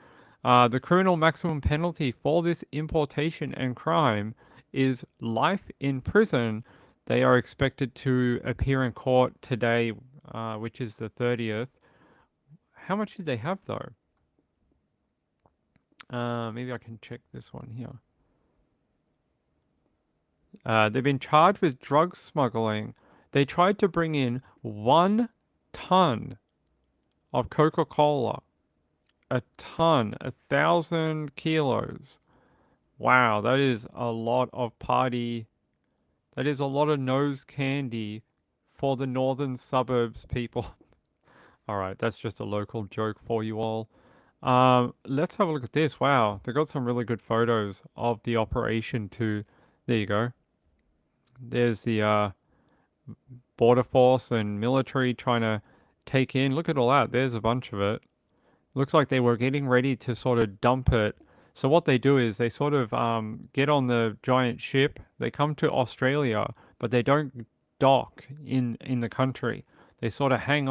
The criminal maximum penalty for this importation and crime is life in prison. They are expected to appear in court today, which is the 30th. How much did they have, though? Maybe I can check this one here. They've been charged with drug smuggling. They tried to bring in 1 ton of Coca-Cola. A ton, 1,000 kilos. Wow, that is a lot of party. That is a lot of nose candy for the northern suburbs people. All right, that's just a local joke for you all. Let's have a look at this. Wow, they got some really good photos of the operation too. There you go. There's the border force and military trying to take in. Look at all that. There's a bunch of it. Looks like they were getting ready to sort of dump it. So what they do is they sort of get on the giant ship. They come to Australia, but they don't dock in the country. They sort of hang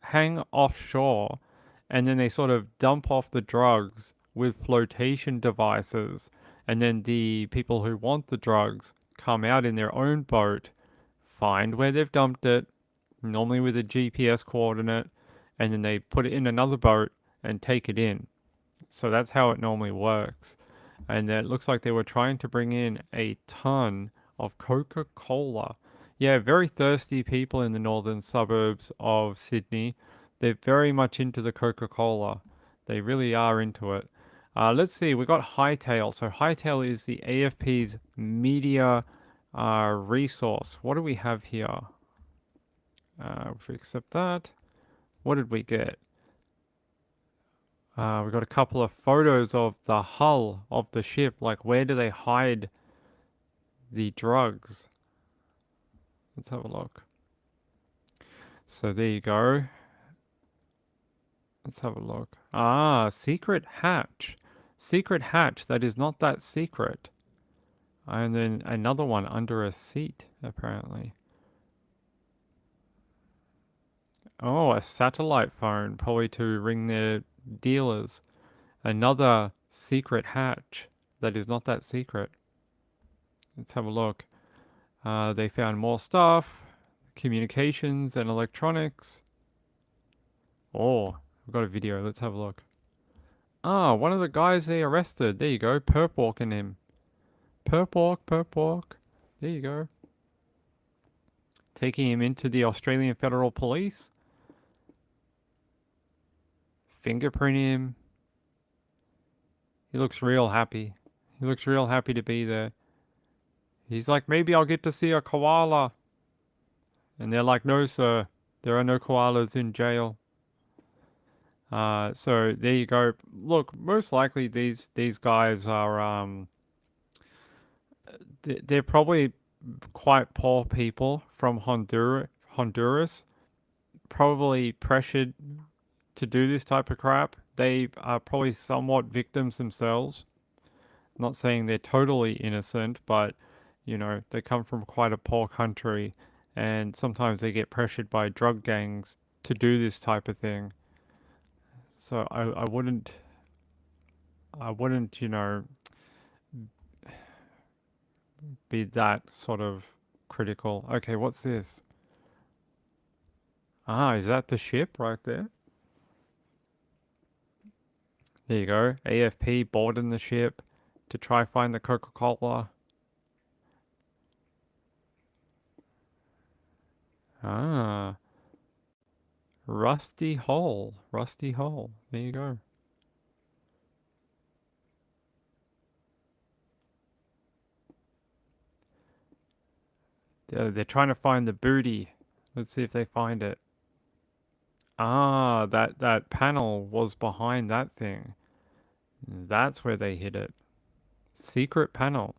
hang offshore, and then they sort of dump off the drugs with flotation devices, and then the people who want the drugs come out in their own boat, find where they've dumped it, normally with a GPS coordinate, and then they put it in another boat and take it in. So that's how it normally works. And it looks like they were trying to bring in a ton of Coca-Cola. Yeah, very thirsty people in the northern suburbs of Sydney. They're very much into the Coca-Cola. They really are into it. Let's see, we got Hightail. So Hightail is the AFP's media resource. What do we have here? If we accept that, what did we get? We got a couple of photos of the hull of the ship. Like, where do they hide the drugs? Let's have a look. So there you go. Let's have a look. Ah, secret hatch. Secret hatch that is not that secret. And then another one under a seat, apparently. Oh, a satellite phone, probably to ring their dealers. Another secret hatch that is not that secret. Let's have a look. They found more stuff, communications and electronics. Oh, we've got a video. Let's have a look. Ah, one of the guys they arrested. There you go. Perp walking him. Perp walk, perp walk. There you go. Taking him into the Australian Federal Police. Fingerprint him. He looks real happy. He looks real happy to be there. He's like, maybe I'll get to see a koala. And they're like, no, sir. There are no koalas in jail. So there you go. Look, most likely these guys are they're probably quite poor people from Honduras, probably pressured to do this type of crap. They are probably somewhat victims themselves. Not saying they're totally innocent, but you know, they come from quite a poor country, and sometimes they get pressured by drug gangs to do this type of thing. So I wouldn't, you know, be that sort of critical. Okay, what's this? Ah, is that the ship right there? There you go. AFP boarding the ship to try find the Coca-Cola. Ah, Rusty Hole. Rusty Hole. There you go. They're trying to find the booty. Let's see if they find it. Ah, that panel was behind that thing. That's where they hid it. Secret panel.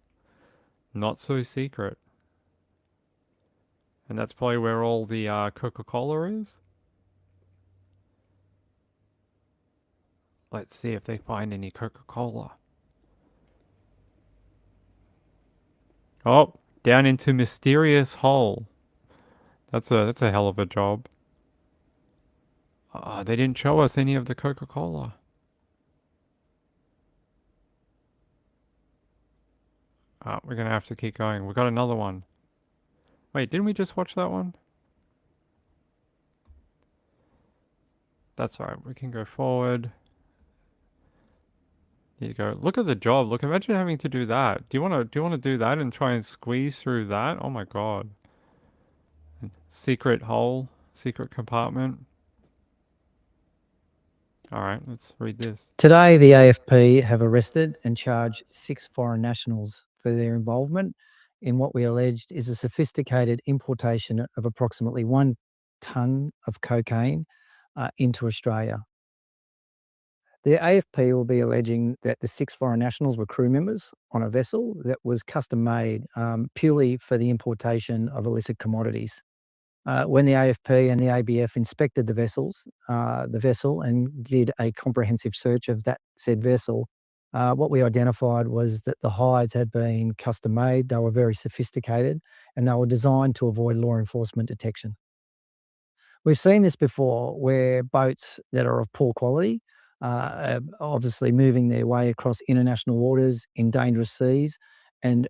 Not so secret. And that's probably where all the Coca-Cola is. Let's see if they find any Coca-Cola. Oh, down into mysterious hole. That's a hell of a job. They didn't show us any of the Coca-Cola. We're gonna have to keep going. We got another one. Wait, didn't we just watch that one? That's alright. We can go forward. There you go. Look at the job. Look, imagine having to do that. Do you want to do that and try and squeeze through that? Oh my god. Secret hole, secret compartment. All right, let's read this. Today, the AFP have arrested and charged 6 foreign nationals for their involvement in what we alleged is a sophisticated importation of approximately 1 tonne of cocaine into Australia. The AFP will be alleging that the 6 foreign nationals were crew members on a vessel that was custom made purely for the importation of illicit commodities. When the AFP and the ABF inspected the vessel and did a comprehensive search of that said vessel, what we identified was that the hides had been custom made, they were very sophisticated, and they were designed to avoid law enforcement detection. We've seen this before where boats that are of poor quality are obviously moving their way across international waters in dangerous seas. And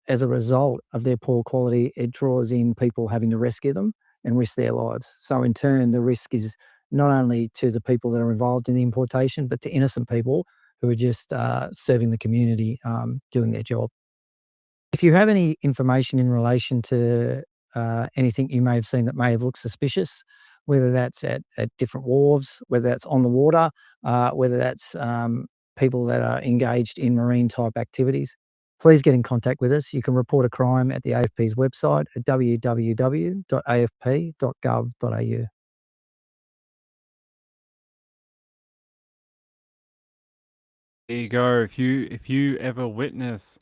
as a result of their poor quality, it draws in people having to rescue them and risk their lives. So, in turn, the risk is not only to the people that are involved in the importation, but to innocent people who are just serving the community, doing their job. If you have any information in relation to anything you may have seen that may have looked suspicious, whether that's at different wharves, whether that's on the water, whether that's people that are engaged in marine type activities, please get in contact with us. You can report a crime at the AFP's website at www.afp.gov.au. There you go. If you ever witness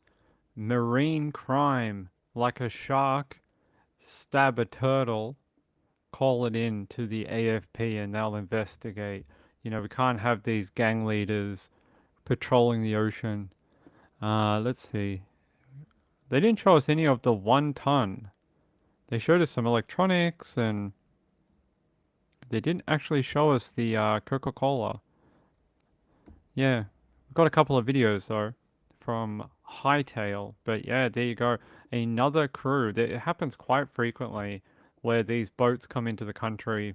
marine crime like a shark stab a turtle, call it in to the AFP and they'll investigate. We can't have these gang leaders patrolling the ocean. Let's see. They didn't show us any of the 1 ton. They showed us some electronics and they didn't actually show us the Coca-Cola. Yeah, we've got a couple of videos though from Hightail, but yeah, there you go. Another crew. It happens quite frequently where these boats come into the country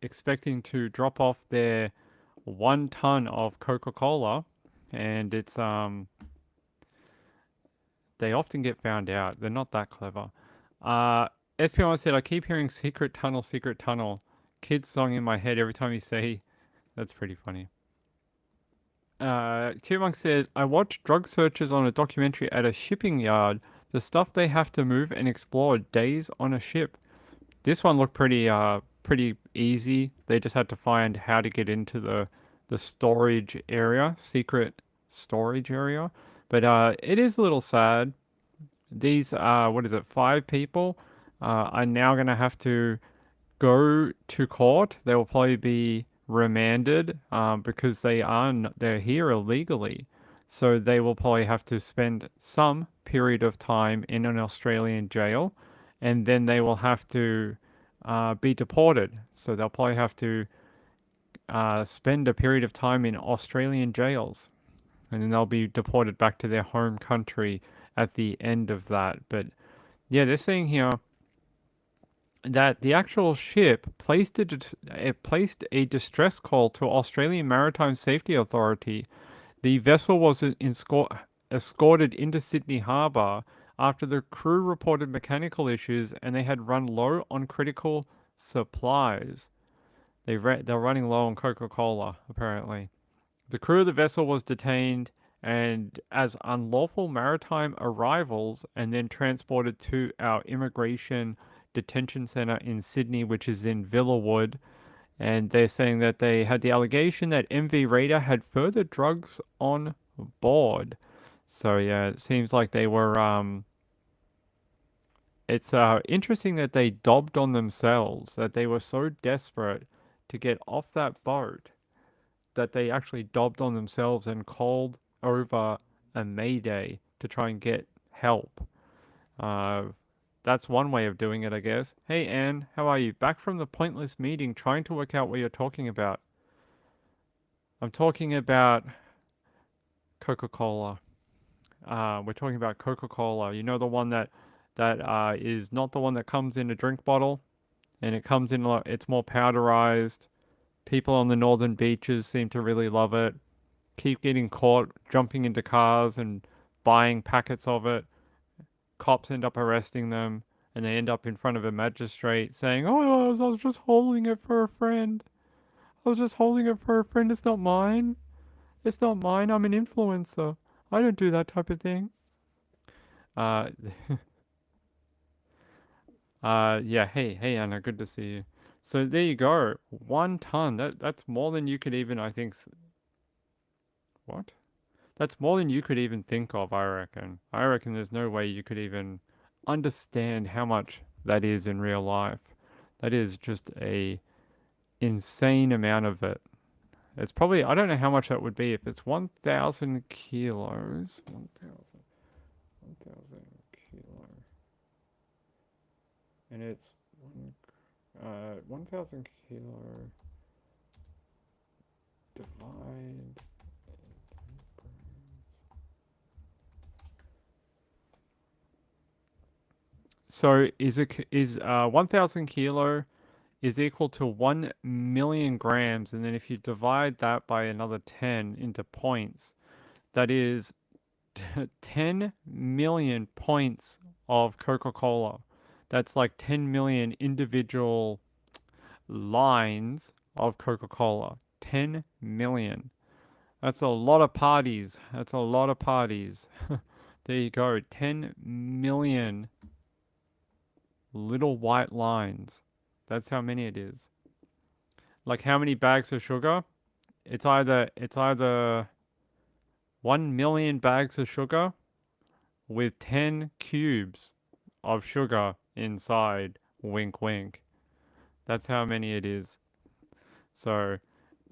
expecting to drop off their 1 ton of Coca-Cola, and it's they often get found out. They're not that clever. Uh, SP1 said, I keep hearing secret tunnel, secret tunnel. Kids song in my head every time you say. That's pretty funny. T-Monk said, I watched drug searches on a documentary at a shipping yard. The stuff they have to move and explore days on a ship. This one looked pretty easy. They just had to find how to get into the storage area, secret storage area. But it is a little sad. These what is it, 5 people are now gonna have to go to court. They will probably be remanded because they're here illegally. So they will probably have to spend some period of time in an Australian jail, and then they will have to be deported. So they'll probably have to spend a period of time in Australian jails, and then they'll be deported back to their home country at the end of that. But yeah, they're saying here that the actual ship placed a distress call to Australian Maritime Safety Authority. The vessel was escorted into Sydney Harbour after the crew reported mechanical issues and they had run low on critical supplies. They're running low on Coca-Cola, apparently. The crew of the vessel was detained and as unlawful maritime arrivals and then transported to our immigration detention center in Sydney, which is in Villawood. And they're saying that they had the allegation that MV Raider had further drugs on board. So yeah, it seems like they were it's interesting that they dobbed on themselves, that they were so desperate to get off that boat that they actually dobbed on themselves and called over a mayday to try and get help. Uh, that's one way of doing it, I guess. Hey, Anne, how are you? Back from the pointless meeting, trying to work out what you're talking about. I'm talking about Coca-Cola. We're talking about Coca-Cola. You know, the one that is not the one that comes in a drink bottle, and it comes in it's more powderized. People on the northern beaches seem to really love it. Keep getting caught jumping into cars and buying packets of it. Cops end up arresting them, and they end up in front of a magistrate saying, "Oh, I was just holding it for a friend. I was just holding it for a friend. It's not mine. It's not mine. I'm an influencer. I don't do that type of thing." Uh, yeah. Hey, Anna. Good to see you. So there you go. 1 ton. That's more than you could even, I think. What? That's more than you could even think of, I reckon. I reckon there's no way you could even understand how much that is in real life. That is just a insane amount of it. It's probably, I don't know how much that would be if it's 1,000 kilos. 1,000 kilo. And it's 1,000 kilo divide. So is 1,000 kilo is equal to 1 million grams, and then if you divide that by another 10 into points, that is 10 million points of Coca-Cola. That's like 10 million individual lines of Coca-Cola. 10 million. That's a lot of parties. That's a lot of parties. There you go. 10 million little white lines. That's how many it is. Like how many bags of sugar? It's either 1 million bags of sugar with 10 cubes of sugar inside. Wink, wink. That's how many it is. So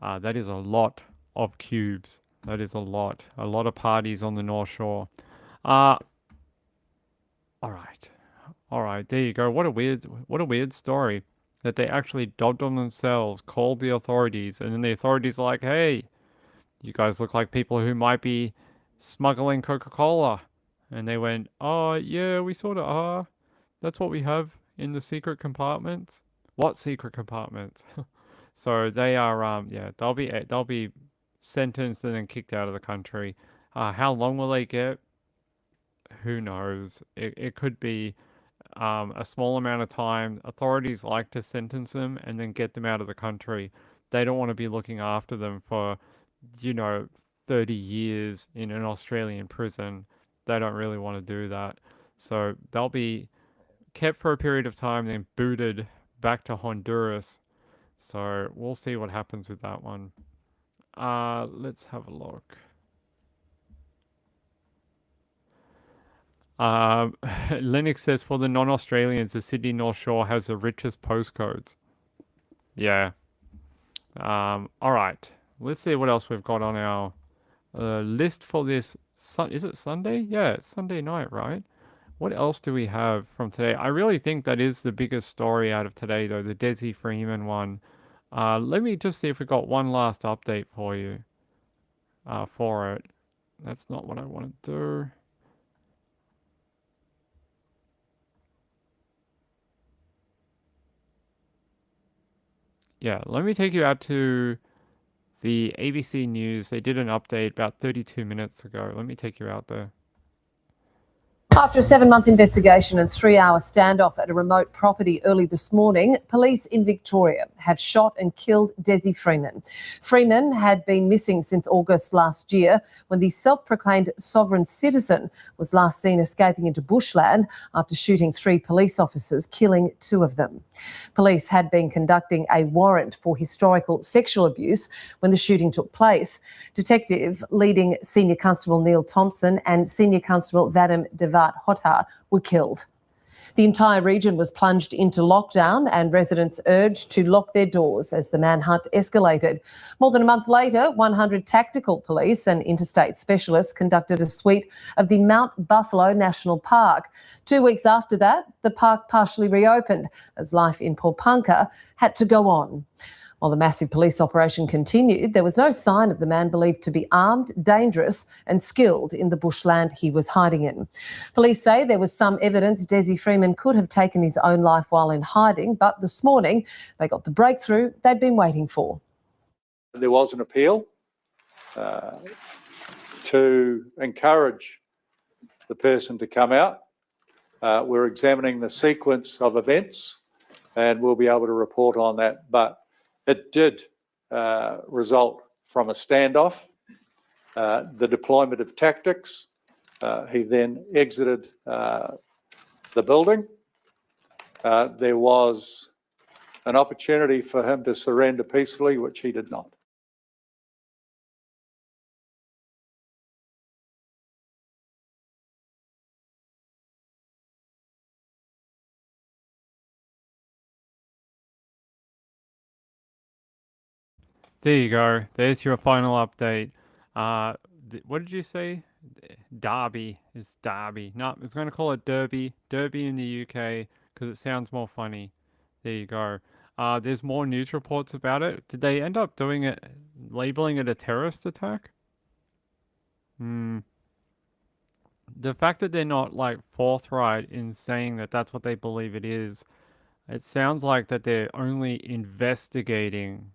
that is a lot of cubes. That is a lot. A lot of parties on the North Shore. All right. All right. There you go. What a weird story that they actually dobbed on themselves, called the authorities, and then the authorities are like, hey, you guys look like people who might be smuggling Coca-Cola. And they went, oh, yeah, we sort of are. That's what we have in the secret compartments. What secret compartments? So they are, yeah, they'll be sentenced and then kicked out of the country. How long will they get? Who knows? It could be a small amount of time. Authorities like to sentence them and then get them out of the country. They don't want to be looking after them for, you know, 30 years in an Australian prison. They don't really want to do that. So they'll be kept for a period of time, then booted back to Honduras. So we'll see what happens with that one. Let's have a look. Lennox says for the non-Australians, the Sydney North Shore has the richest postcodes. Yeah. All right. Let's see what else we've got on our list for this. Is it Sunday? Yeah, it's Sunday night, right? What else do we have from today? I really think that is the biggest story out of today, though, the Desi Freeman one. Let me just see if we got one last update for you for it. That's not what I want to do. Yeah, let me take you out to the ABC News. They did an update about 32 minutes ago. Let me take you out there. After a 7-month investigation and 3-hour standoff at a remote property early this morning, police in Victoria have shot and killed Desi Freeman. Freeman had been missing since August last year when the self-proclaimed sovereign citizen was last seen escaping into bushland after shooting 3 police officers, killing 2 of them. Police had been conducting a warrant for historical sexual abuse when the shooting took place. Detective leading Senior Constable Neil Thompson and Senior Constable Vadim Devat Hotar were killed. The entire region was plunged into lockdown and residents urged to lock their doors as the manhunt escalated. More than a month later, 100 tactical police and interstate specialists conducted a sweep of the Mount Buffalo National Park. 2 weeks after that, the park partially reopened as life in Paulpunka had to go on. While the massive police operation continued, there was no sign of the man believed to be armed, dangerous and skilled in the bushland he was hiding in. Police say there was some evidence Desi Freeman could have taken his own life while in hiding, but this morning they got the breakthrough they'd been waiting for. There was an appeal to encourage the person to come out. We're examining the sequence of events and we'll be able to report on that. But it did result from a standoff, the deployment of tactics. He then exited the building. There was an opportunity for him to surrender peacefully, which he did not. There you go. There's your final update. What did you say? Derby. It's Derby. No, it's going to call it Derby. Derby in the UK because it sounds more funny. There you go. There's more news reports about it. Did they end up doing it, labeling it a terrorist attack? Hmm. The fact that they're not like forthright in saying that that's what they believe it is, it sounds like that they're only investigating.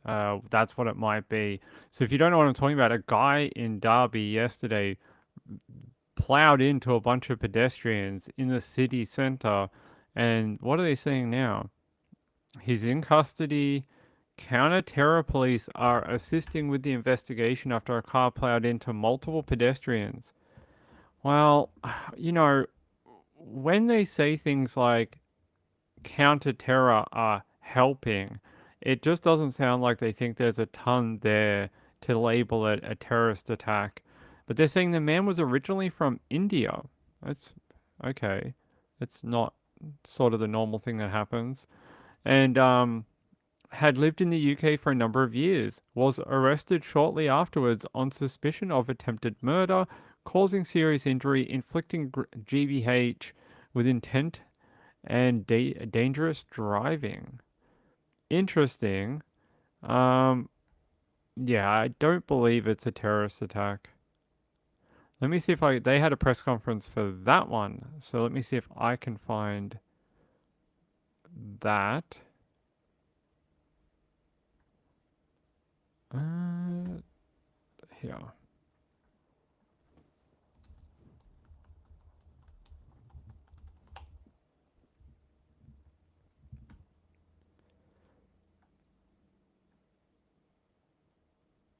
That's what it might be. So if you don't know what I'm talking about, a guy in Derby yesterday plowed into a bunch of pedestrians in the city centre, and what are they saying now? He's in custody. Counter-terror police are assisting with the investigation after a car plowed into multiple pedestrians. Well, you know, when they say things like counter-terror are helping, it just doesn't sound like they think there's a ton there to label it a terrorist attack. But they're saying the man was originally from India. That's okay. It's not sort of the normal thing that happens. And had lived in the UK for a number of years, was arrested shortly afterwards on suspicion of attempted murder, causing serious injury, inflicting GBH with intent, and dangerous driving. Interesting. Um, yeah, I don't believe it's a terrorist attack. Let me see if they had a press conference for that one. So let me see if I can find that. Here.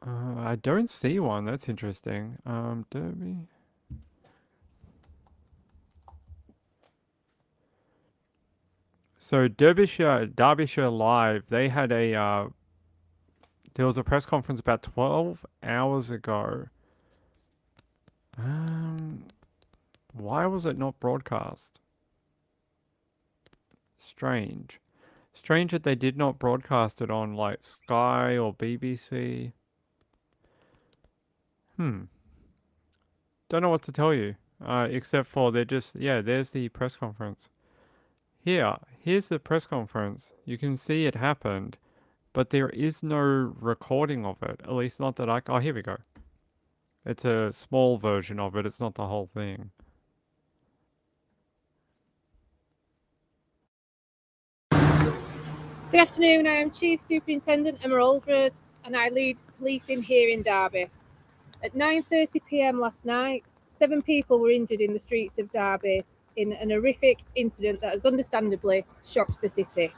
I don't see one. That's interesting. Derby. So Derbyshire Live, they had there was a press conference about 12 hours ago. Why was it not broadcast? Strange. Strange that they did not broadcast it on like Sky or BBC. Don't know what to tell you. Except for they're just, yeah, there's the press conference. Here's the press conference. You can see it happened, but there is no recording of it. At least not that oh, here we go. It's a small version of it. It's not the whole thing. Good afternoon, I am Chief Superintendent Emma Aldred and I lead policing here in Derby. At 9:30 p.m. last night, 7 people were injured in the streets of Derby in an horrific incident that has understandably shocked the city.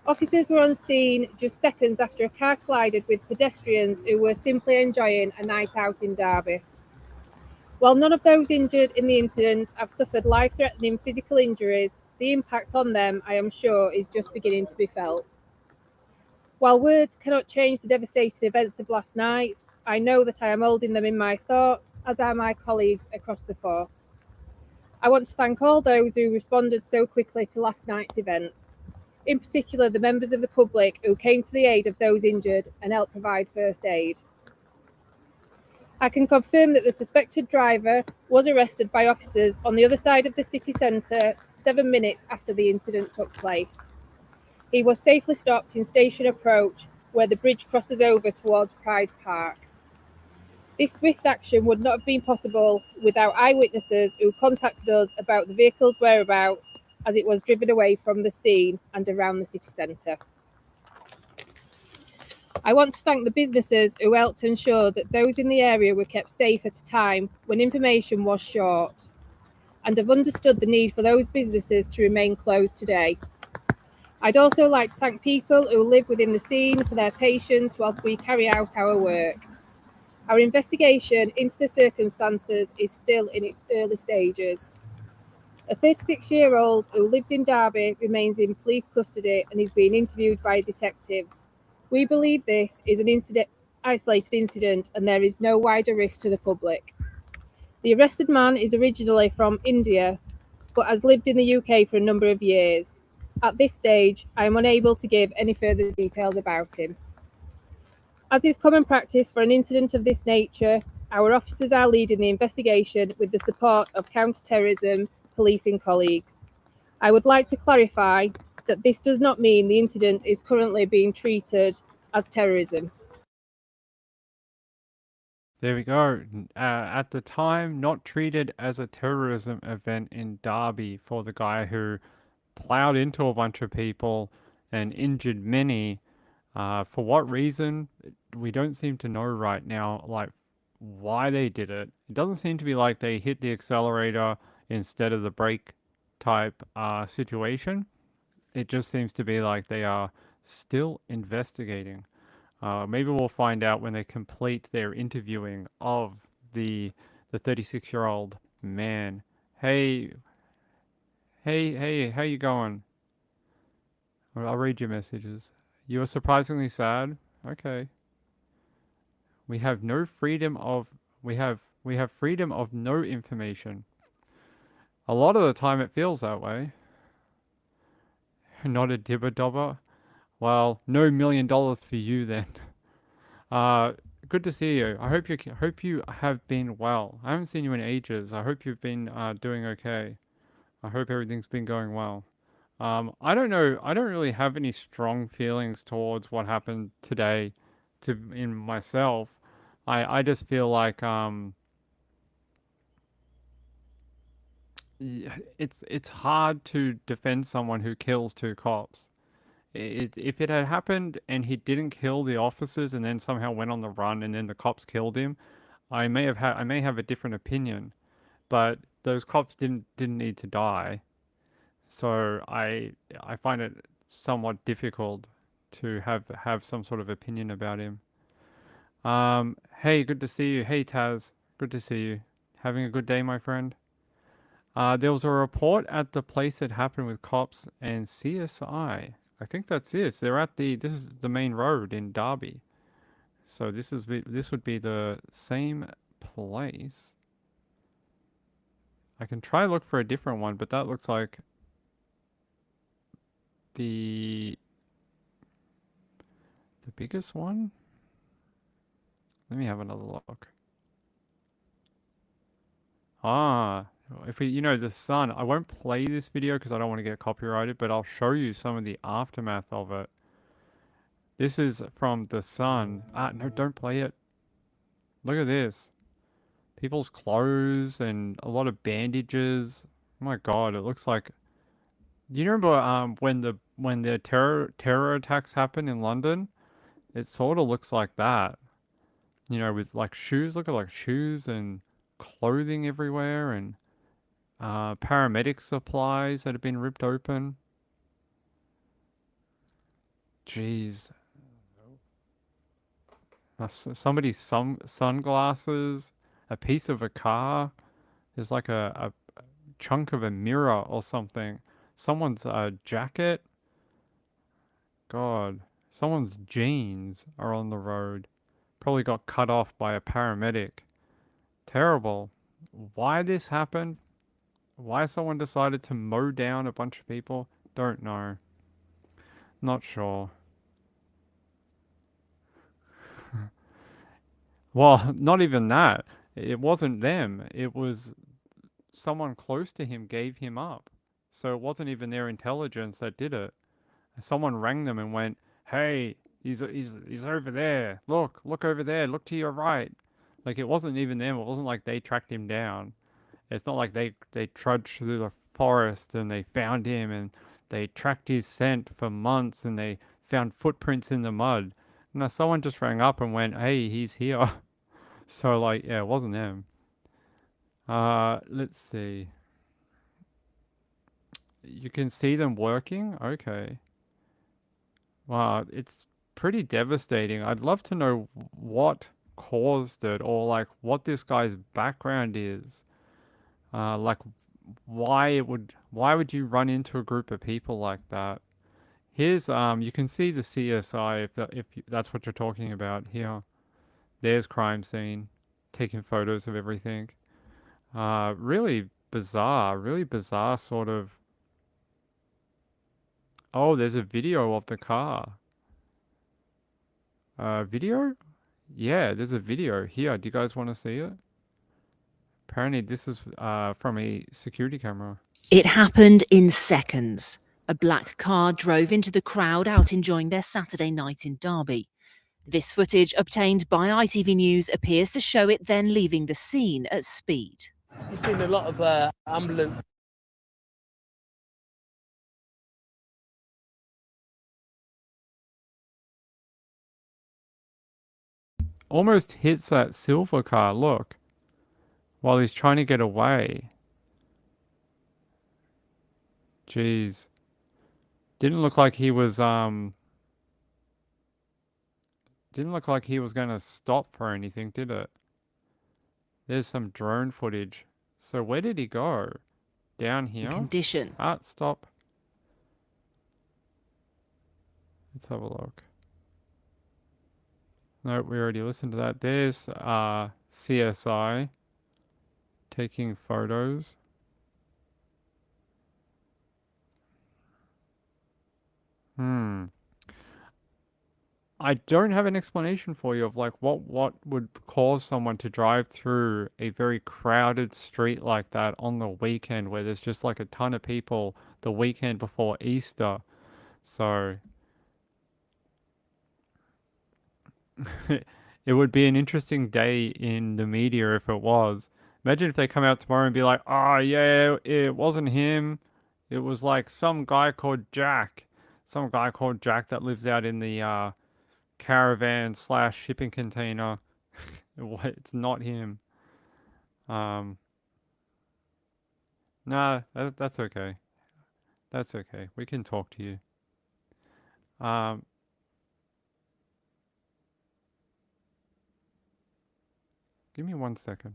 Officers were on scene just seconds after a car collided with pedestrians who were simply enjoying a night out in Derby. While none of those injured in the incident have suffered life-threatening physical injuries, the impact on them, I am sure, is just beginning to be felt. While words cannot change the devastating events of last night, I know that I am holding them in my thoughts, as are my colleagues across the force. I want to thank all those who responded so quickly to last night's events, in particular the members of the public who came to the aid of those injured and helped provide first aid. I can confirm that the suspected driver was arrested by officers on the other side of the city centre 7 minutes after the incident took place. He was safely stopped in Station Approach, where the bridge crosses over towards Pride Park. This swift action would not have been possible without eyewitnesses who contacted us about the vehicle's whereabouts as it was driven away from the scene and around the city centre. I want to thank the businesses who helped ensure that those in the area were kept safe at a time when information was short, and have understood the need for those businesses to remain closed today. I'd also like to thank people who live within the scene for their patience whilst we carry out our work. Our investigation into the circumstances is still in its early stages. A 36-year-old who lives in Derby remains in police custody and is being interviewed by detectives. We believe this is an isolated incident and there is no wider risk to the public. The arrested man is originally from India, but has lived in the UK for a number of years. At this stage, I am unable to give any further details about him. As is common practice for an incident of this nature, our officers are leading the investigation with the support of counter-terrorism policing colleagues. I would like to clarify that this does not mean the incident is currently being treated as terrorism. There we go. At the time, not treated as a terrorism event in Derby for the guy who plowed into a bunch of people and injured many. For what reason? We don't seem to know right now, like, why they did it. It doesn't seem to be like they hit the accelerator instead of the brake type situation. It just seems to be like they are still investigating. Maybe we'll find out when they complete their interviewing of the 36-year-old man. Hey, how you going? I'll read your messages. You are surprisingly sad. Okay. We have no freedom of we have freedom of no information. A lot of the time it feels that way. Not a dibber dobber. Well, no $1 million for you then. Good to see you. I hope you have been well. I haven't seen you in ages. I hope you've been doing okay. I hope everything's been going well. I don't know. I don't really have any strong feelings towards what happened today in myself. I just feel like it's hard to defend someone who kills two cops. If it had happened and he didn't kill the officers and then somehow went on the run and then the cops killed him, I may have a different opinion. But those cops didn't need to die. So I find it somewhat difficult to have some sort of opinion about him. Hey, good to see you. Hey, Taz, good to see you. Having a good day, my friend? There was a report at the place it happened with cops and CSI. I think that's it. They're at this is the main road in Derby. So this would be the same place. I can try look for a different one, but that looks like the biggest one. Let me have another look. If we, the sun, I won't play this video because I don't want to get copyrighted, but I'll show you some of the aftermath of it. This is from the sun. No, don't play it. Look at this. People's clothes and a lot of bandages. Oh my God, it looks like. You remember when the terror attacks happened in London? It sort of looks like that. With like shoes. Look at like shoes and clothing everywhere and paramedic supplies that have been ripped open. Jeez. Somebody's sunglasses, a piece of a car. There's like a chunk of a mirror or something. Someone's jacket. God. Someone's jeans are on the road. Probably got cut off by a paramedic. Terrible. Why this happened? Why someone decided to mow down a bunch of people? Don't know. Not sure. Well, not even that. It wasn't them. It was someone close to him gave him up. So it wasn't even their intelligence that did it. Someone rang them and went, "Hey, he's over there. Look over there. Look to your right." Like it wasn't even them. It wasn't like they tracked him down. It's not like they trudged through the forest and they found him and they tracked his scent for months and they found footprints in the mud. No, someone just rang up and went, "Hey, he's here." So like, yeah, it wasn't them. Let's see. You can see them working? Okay. Wow, it's pretty devastating. I'd love to know what caused it or like what this guy's background is. Like why would you run into a group of people like that? Here's you can see the CSI if that's what you're talking about here. There's crime scene, taking photos of everything. Really bizarre sort of. Oh, there's a video of the car. Video? Yeah, there's a video here. Do you guys want to see it? Apparently this is from a security camera. It happened in seconds. A black car drove into the crowd out enjoying their Saturday night in Derby. This footage obtained by ITV News appears to show it then leaving the scene at speed. You've seen a lot of ambulance. Almost hits that silver car, look, while he's trying to get away. Jeez. Didn't look like he was gonna stop for anything, did it? There's some drone footage. So where did he go? Down here? Condition. Ah, stop. Let's have a look. No, we already listened to that. There's CSI taking photos. I don't have an explanation for you of like what would cause someone to drive through a very crowded street like that on the weekend where there's just like a ton of people the weekend before Easter. So it would be an interesting day in the media if it was. Imagine if they come out tomorrow and be like, "Oh yeah, it wasn't him. It was like some guy called Jack. Some guy called Jack that lives out in the caravan slash shipping container." It's not him. Nah, that's okay. That's okay. We can talk to you. Give me 1 second.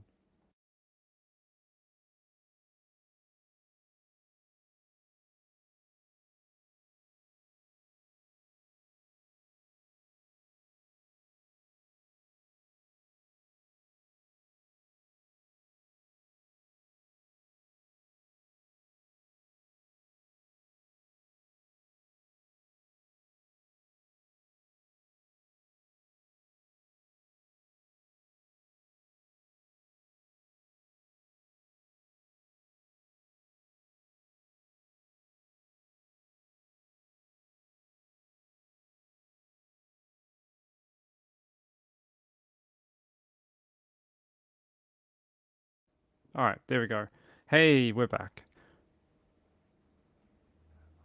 All right, there we go. Hey, we're back.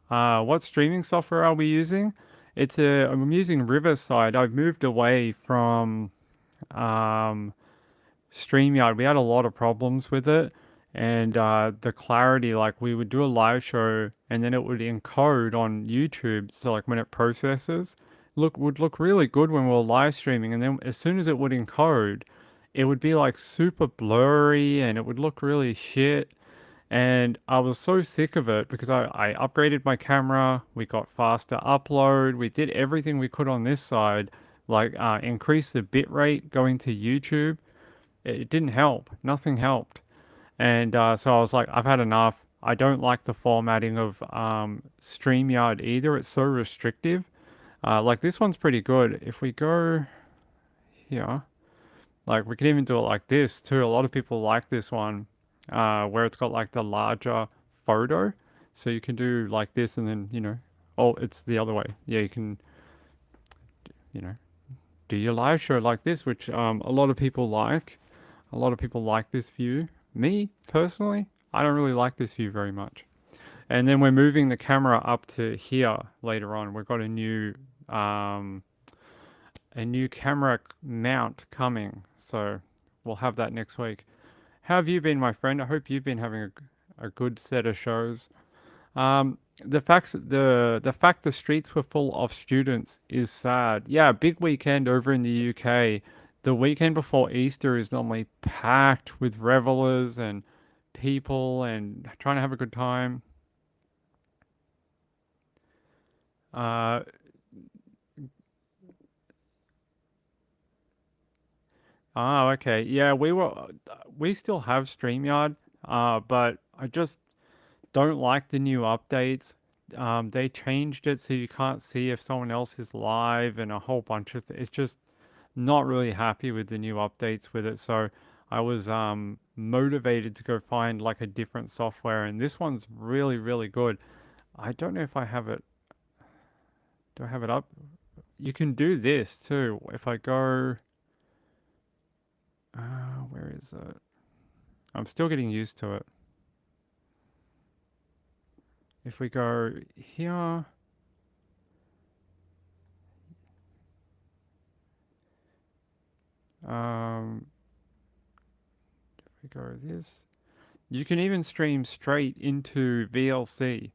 What streaming software are we using? I'm using Riverside. I've moved away from StreamYard. We had a lot of problems with it, and the clarity, like we would do a live show and then it would encode on YouTube. So like when it processes, would look really good when we were live streaming, and then as soon as it would encode, it would be like super blurry and it would look really shit. And I was so sick of it because I upgraded my camera, we got faster upload, we did everything we could on this side, like increase the bit rate going to YouTube. It didn't help, nothing helped. And so I was like, I've had enough. I don't like the formatting of StreamYard either, it's so restrictive. Like this one's pretty good. If we go here, like we can even do it like this too. A lot of people like this one. Where it's got like the larger photo. So you can do like this and then, oh, it's the other way. Yeah, you can, do your live show like this, which a lot of people like. A lot of people like this view. Me, personally, I don't really like this view very much. And then we're moving the camera up to here later on. We've got a new camera mount coming. So we'll have that next week. How have you been, my friend? I hope you've been having a good set of shows. The fact the streets were full of students is sad. Yeah, big weekend over in the UK. The weekend before Easter is normally packed with revelers and people and trying to have a good time. Oh, okay. Yeah, we still have StreamYard, but I just don't like the new updates. They changed it so you can't see if someone else is live and a whole bunch of it's just not really happy with the new updates with it. So I was motivated to go find like a different software, and this one's really, really good. I don't know if I have it. Do I have it up? You can do this too. If I go, where is it? I'm still getting used to it. If we go here, if we go this, you can even stream straight into VLC.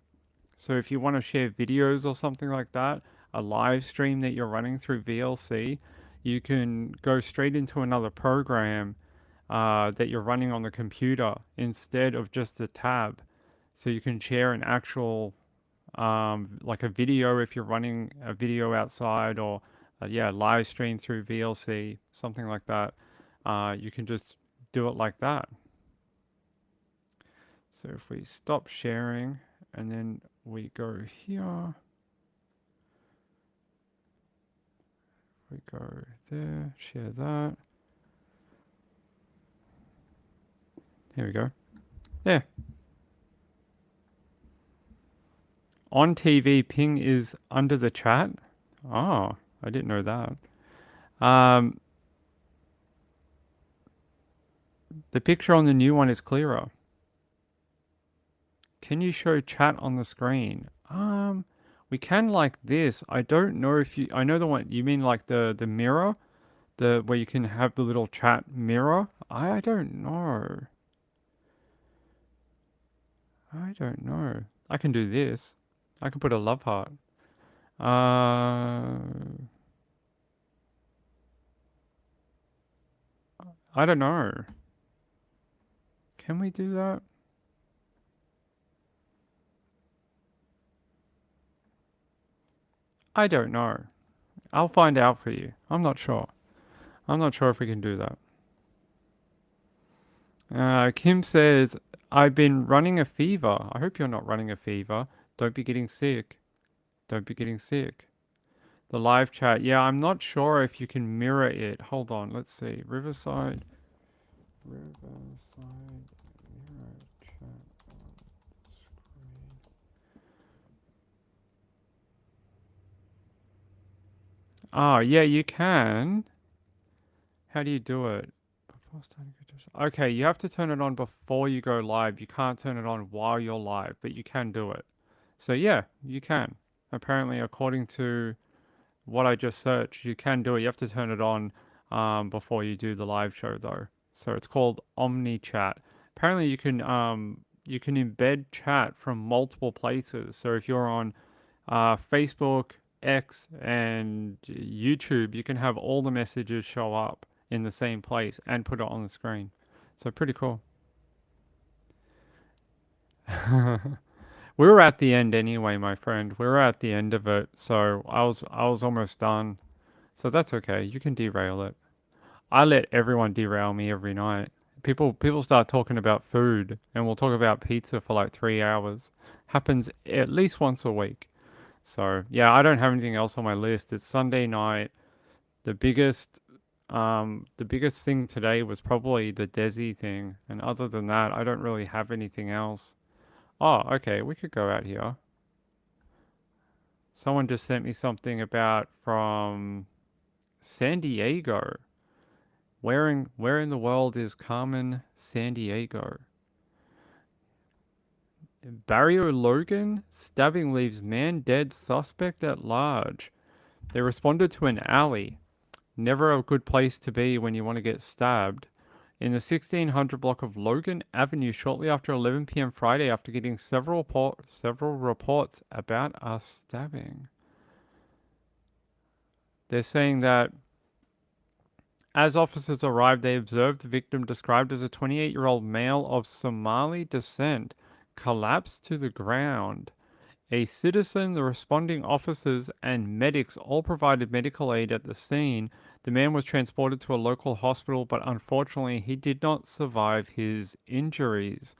So if you want to share videos or something like that, a live stream that you're running through VLC, you can go straight into another program that you're running on the computer instead of just a tab. So you can share an actual, like a video if you're running a video outside, or yeah, live stream through VLC, something like that. You can just do it like that. So if we stop sharing and then we go here, we go there, share that. Here we go. Yeah. On TV, ping is under the chat. Oh, I didn't know that. The picture on the new one is clearer. Can you show chat on the screen? We can like this. I don't know if you, I know the one, you mean like the mirror? Where you can have the little chat mirror? I don't know. I don't know. I can do this. I can put a love heart. I don't know. Can we do that? I don't know. I'll find out for you. I'm not sure. I'm not sure if we can do that. Kim says, I've been running a fever. I hope you're not running a fever. Don't be getting sick. Don't be getting sick. The live chat. Yeah, I'm not sure if you can mirror it. Hold on. Let's see. Riverside. Riverside. Mirror chat on screen. Oh, yeah, you can. How do you do it? Before starting. Okay, you have to turn it on before you go live. You can't turn it on while you're live, but you can do it. So yeah, you can. Apparently, according to what I just searched, you can do it. You have to turn it on before you do the live show though. So it's called Omni Chat. Apparently, you can embed chat from multiple places. So if you're on Facebook, X, and YouTube, you can have all the messages show up in the same place and put it on the screen. So pretty cool. We were at the end anyway, my friend. We were at the end of it, so I was almost done. So that's okay. You can derail it. I let everyone derail me every night. People start talking about food, and we'll talk about pizza for like 3 hours. Happens at least once a week. So yeah, I don't have anything else on my list. It's Sunday night. The biggest thing today was probably the Desi thing, and other than that, I don't really have anything else. Oh, okay, we could go out here. Someone just sent me something about from San Diego. Where in the world is Carmen San Diego? Barrio Logan? Stabbing leaves man dead, suspect at large. They responded to an alley. Never a good place to be when you want to get stabbed. In the 1600 block of Logan Avenue shortly after 11 p.m. Friday after getting several reports about a stabbing. They're saying that as officers arrived, they observed the victim, described as a 28-year-old male of Somali descent, collapse to the ground. A citizen, the responding officers, and medics all provided medical aid at the scene. The man was transported to a local hospital, but unfortunately, he did not survive his injuries.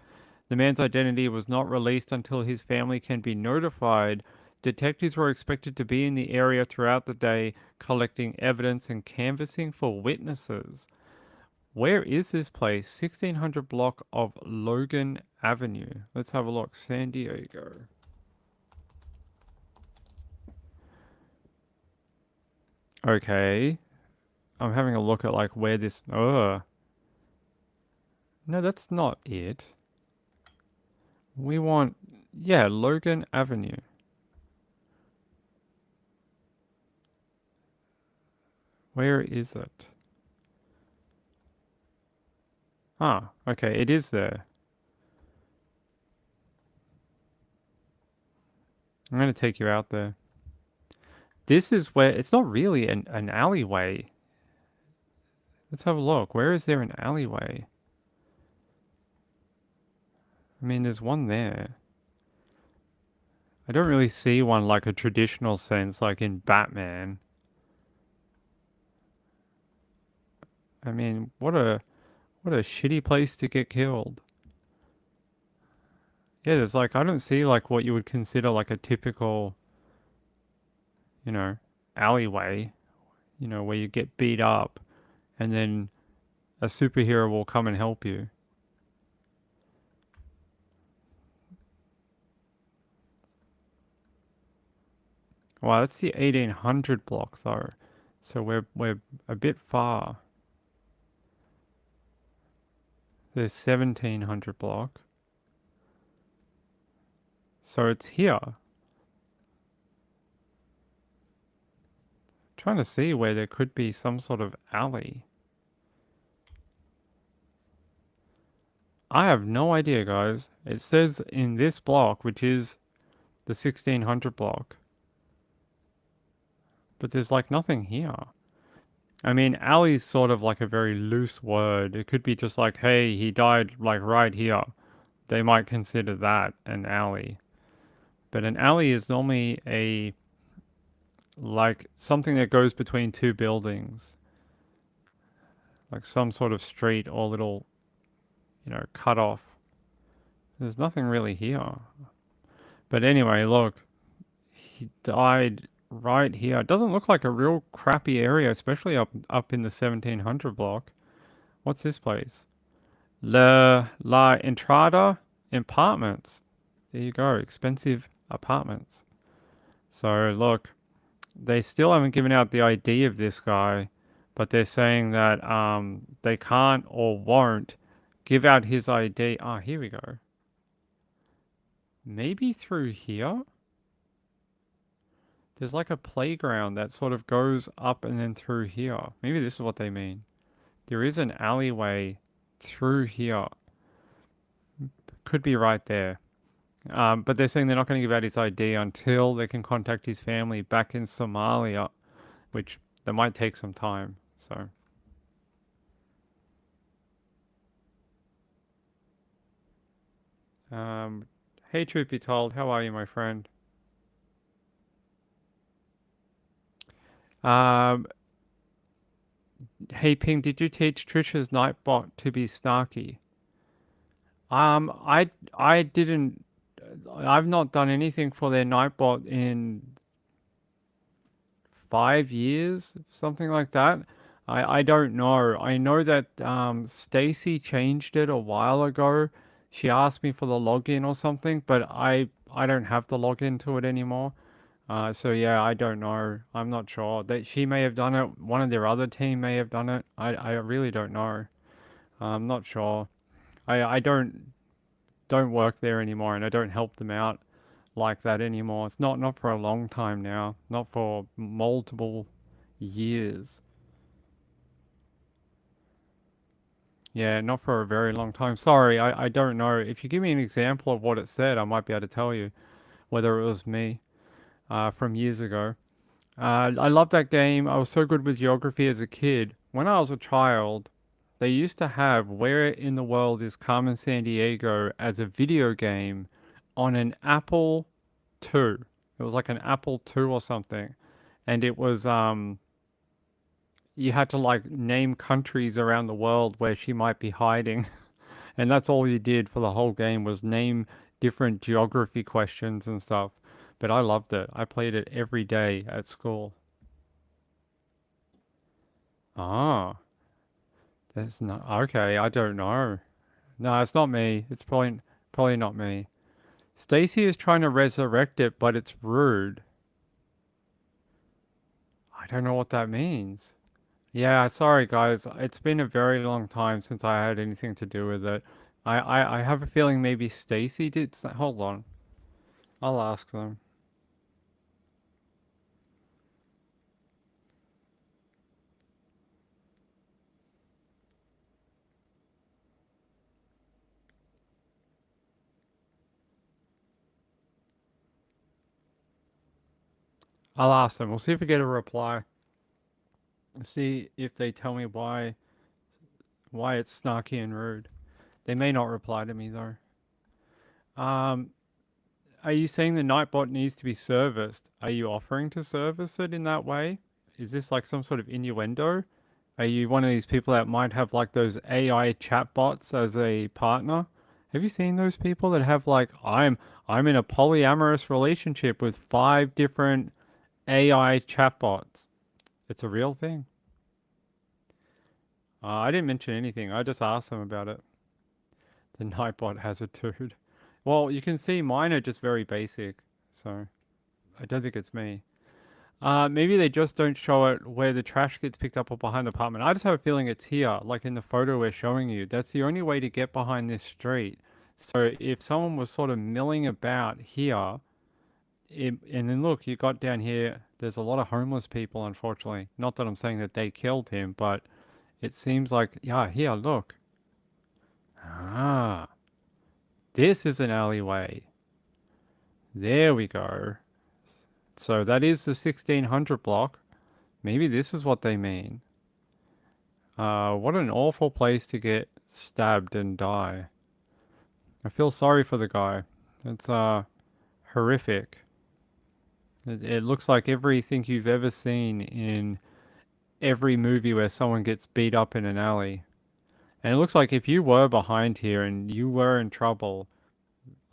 The man's identity was not released until his family can be notified. Detectives were expected to be in the area throughout the day, collecting evidence and canvassing for witnesses. Where is this place? 1600 block of Logan Avenue. Let's have a look. San Diego. Okay. I'm having a look at like where this... No, that's not it. We want... Yeah, Logan Avenue. Where is it? Ah, okay, it is there. I'm going to take you out there. This is where... It's not really an alleyway. Let's have a look. Where is there an alleyway? I mean, there's one there. I don't really see one like a traditional sense, like in Batman. I mean, what a shitty place to get killed. Yeah, there's like, I don't see like what you would consider like a typical, you know, alleyway, you know, where you get beat up and then a superhero will come and help you. Wow, that's the 1800 block though. So we're a bit far. There's 1700 block. So it's here. Trying to see where there could be some sort of alley. I have no idea, guys. It says in this block, which is the 1600 block. But there's like nothing here. I mean, alley's sort of like a very loose word. It could be just like, hey, he died like right here. They might consider that an alley. But an alley is normally a like something that goes between two buildings. Like some sort of street or little, you know, cut off. There's nothing really here. But anyway, look. He died right here. It doesn't look like a real crappy area, especially up in the 1700 block. What's this place? La Entrada Apartments. There you go. Expensive apartments. So look, they still haven't given out the ID of this guy, but they're saying that they can't or won't give out his ID. Ah, here we go. Maybe through here? There's like a playground that sort of goes up and then through here. Maybe this is what they mean. There is an alleyway through here. Could be right there. But they're saying they're not going to give out his ID until they can contact his family back in Somalia, which that might take some time. So. Hey, truth be told, how are you, my friend? Hey, Ping, did you teach Trisha's Nightbot to be snarky? I didn't. I've not done anything for their Nightbot in 5 years, something like that. I don't know. I know that Stacy changed it a while ago. She asked me for the login or something, but I don't have the login to it anymore. So yeah, I don't know. I'm not sure. That she may have done it. One of their other team may have done it. I really don't know. I'm not sure. I don't work there anymore, and I don't help them out like that anymore. It's not for a long time now. Not for multiple years. Yeah, not for a very long time. Sorry, I don't know. If you give me an example of what it said, I might be able to tell you whether it was me from years ago. I love that game. I was so good with geography as a kid. When I was a child, they used to have Where in the World is Carmen Sandiego as a video game on an Apple II. It was like an Apple II or something. And it was, you had to like name countries around the world where she might be hiding. And that's all you did for the whole game was name different geography questions and stuff. But I loved it. I played it every day at school. Ah. That's not... Okay, I don't know. No, it's not me. It's probably not me. Stacy is trying to resurrect it, but it's rude. I don't know what that means. Yeah, sorry guys. It's been a very long time since I had anything to do with it. I have a feeling maybe Stacy did. Hold on. I'll ask them. I'll ask them. We'll see if we get a reply. See if they tell me why it's snarky and rude. They may not reply to me though. Um, are you saying the Nightbot needs to be serviced? Are you offering to service it in that way? Is this like some sort of innuendo? Are you one of these people that might have like those AI chatbots as a partner? Have you seen those people that have like I'm in a polyamorous relationship with 5 different AI chatbots? It's a real thing. I didn't mention anything. I just asked them about it. The Nightbot has a dude. Well, you can see mine are just very basic, so I don't think it's me. Maybe they just don't show it where the trash gets picked up or behind the apartment. I just have a feeling it's here, like in the photo we're showing you. That's the only way to get behind this street. So if someone was sort of milling about here, and then look, you got down here, there's a lot of homeless people, unfortunately. Not that I'm saying that they killed him, but it seems like, yeah, here, look. Ah, this is an alleyway. There we go. So that is the 1600 block. Maybe this is what they mean. What an awful place to get stabbed and die. I feel sorry for the guy. It's horrific. It looks like everything you've ever seen in every movie where someone gets beat up in an alley. And it looks like if you were behind here and you were in trouble,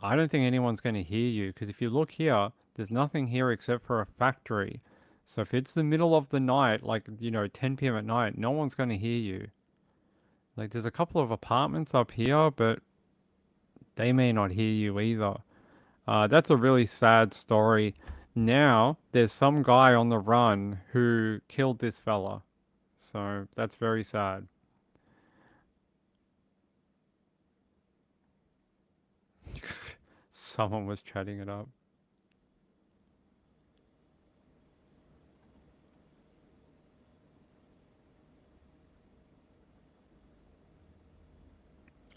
I don't think anyone's going to hear you. Because if you look here, there's nothing here except for a factory. So if it's the middle of the night, like, 10 p.m. at night, no one's going to hear you. Like, there's a couple of apartments up here, but they may not hear you either. That's a really sad story. Now, there's some guy on the run who killed this fella. So that's very sad. Someone was chatting it up.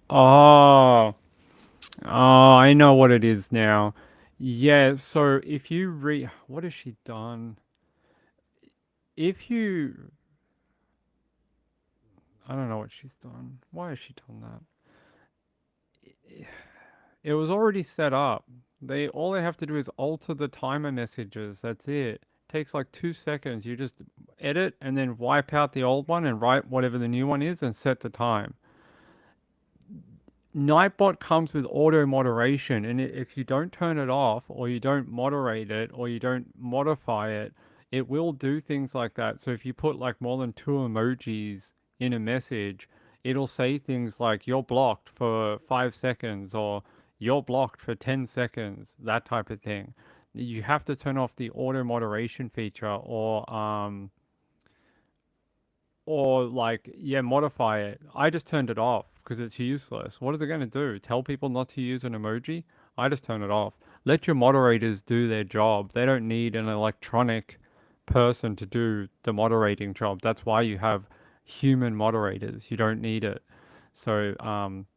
Oh, I know what it is now. Yeah, so if you what has she done? If you, I don't know what she's done. Why has she done that? It was already set up. All they have to do is alter the timer messages. That's it. Takes like 2 seconds. You just edit and then wipe out the old one and write whatever the new one is and set the time. Nightbot comes with auto moderation, and if you don't turn it off, or you don't moderate it, or you don't modify it, it will do things like that. So if you put like more than 2 emojis in a message, it'll say things like you're blocked for 5 seconds or you're blocked for 10 seconds, that type of thing. You have to turn off the auto moderation feature or like, yeah, modify it. I just turned it off because it's useless. What is it going to do? Tell people not to use an emoji? I just turn it off. Let your moderators do their job. They don't need an electronic person to do the moderating job. That's why you have human moderators. You don't need it. So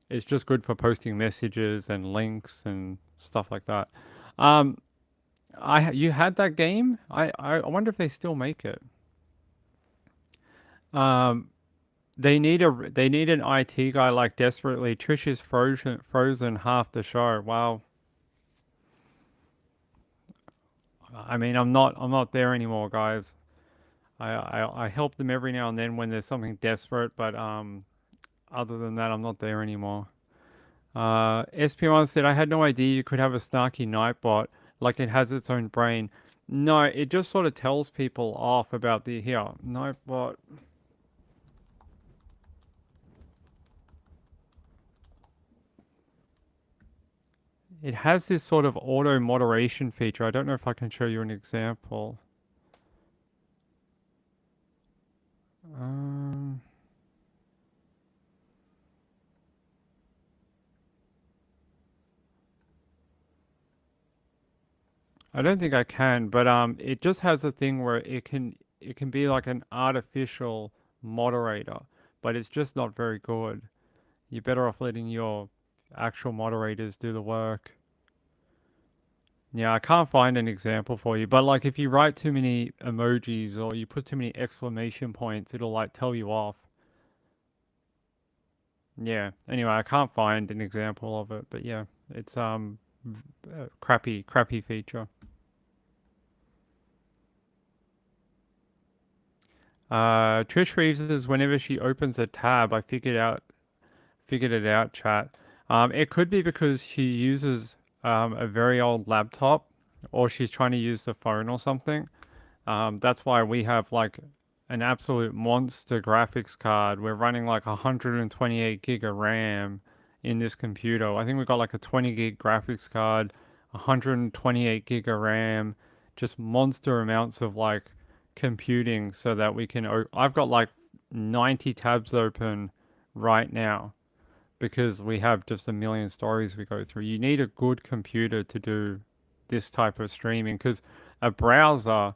it's just good for posting messages and links and stuff like that. You had that game? I wonder if they still make it. They need an IT guy like desperately. Trish is frozen half the show. Wow. I mean, I'm not there anymore, guys. I help them every now and then when there's something desperate, but other than that, I'm not there anymore. SP1 said, I had no idea you could have a snarky Nightbot, like it has its own brain. No, it just sort of tells people off about the Nightbot. It has this sort of auto moderation feature. I don't know if I can show you an example. Um, I don't think I can, but it just has a thing where it can be like an artificial moderator, but it's just not very good. You're better off letting your actual moderators do the work. Yeah, I can't find an example for you, but like if you write too many emojis or you put too many exclamation points, it'll like tell you off. Yeah. Anyway, I can't find an example of it, but yeah, it's a crappy feature. Trish Reeves says whenever she opens a tab, I figured it out, chat. It could be because she uses a very old laptop, or she's trying to use the phone or something. That's why we have like an absolute monster graphics card. We're running like 128 gig of RAM in this computer. I think we've got like a 20 gig graphics card, 128 gig of RAM, just monster amounts of like computing so that we can. I've got like 90 tabs open right now because we have just a million stories we go through. You need a good computer to do this type of streaming because a browser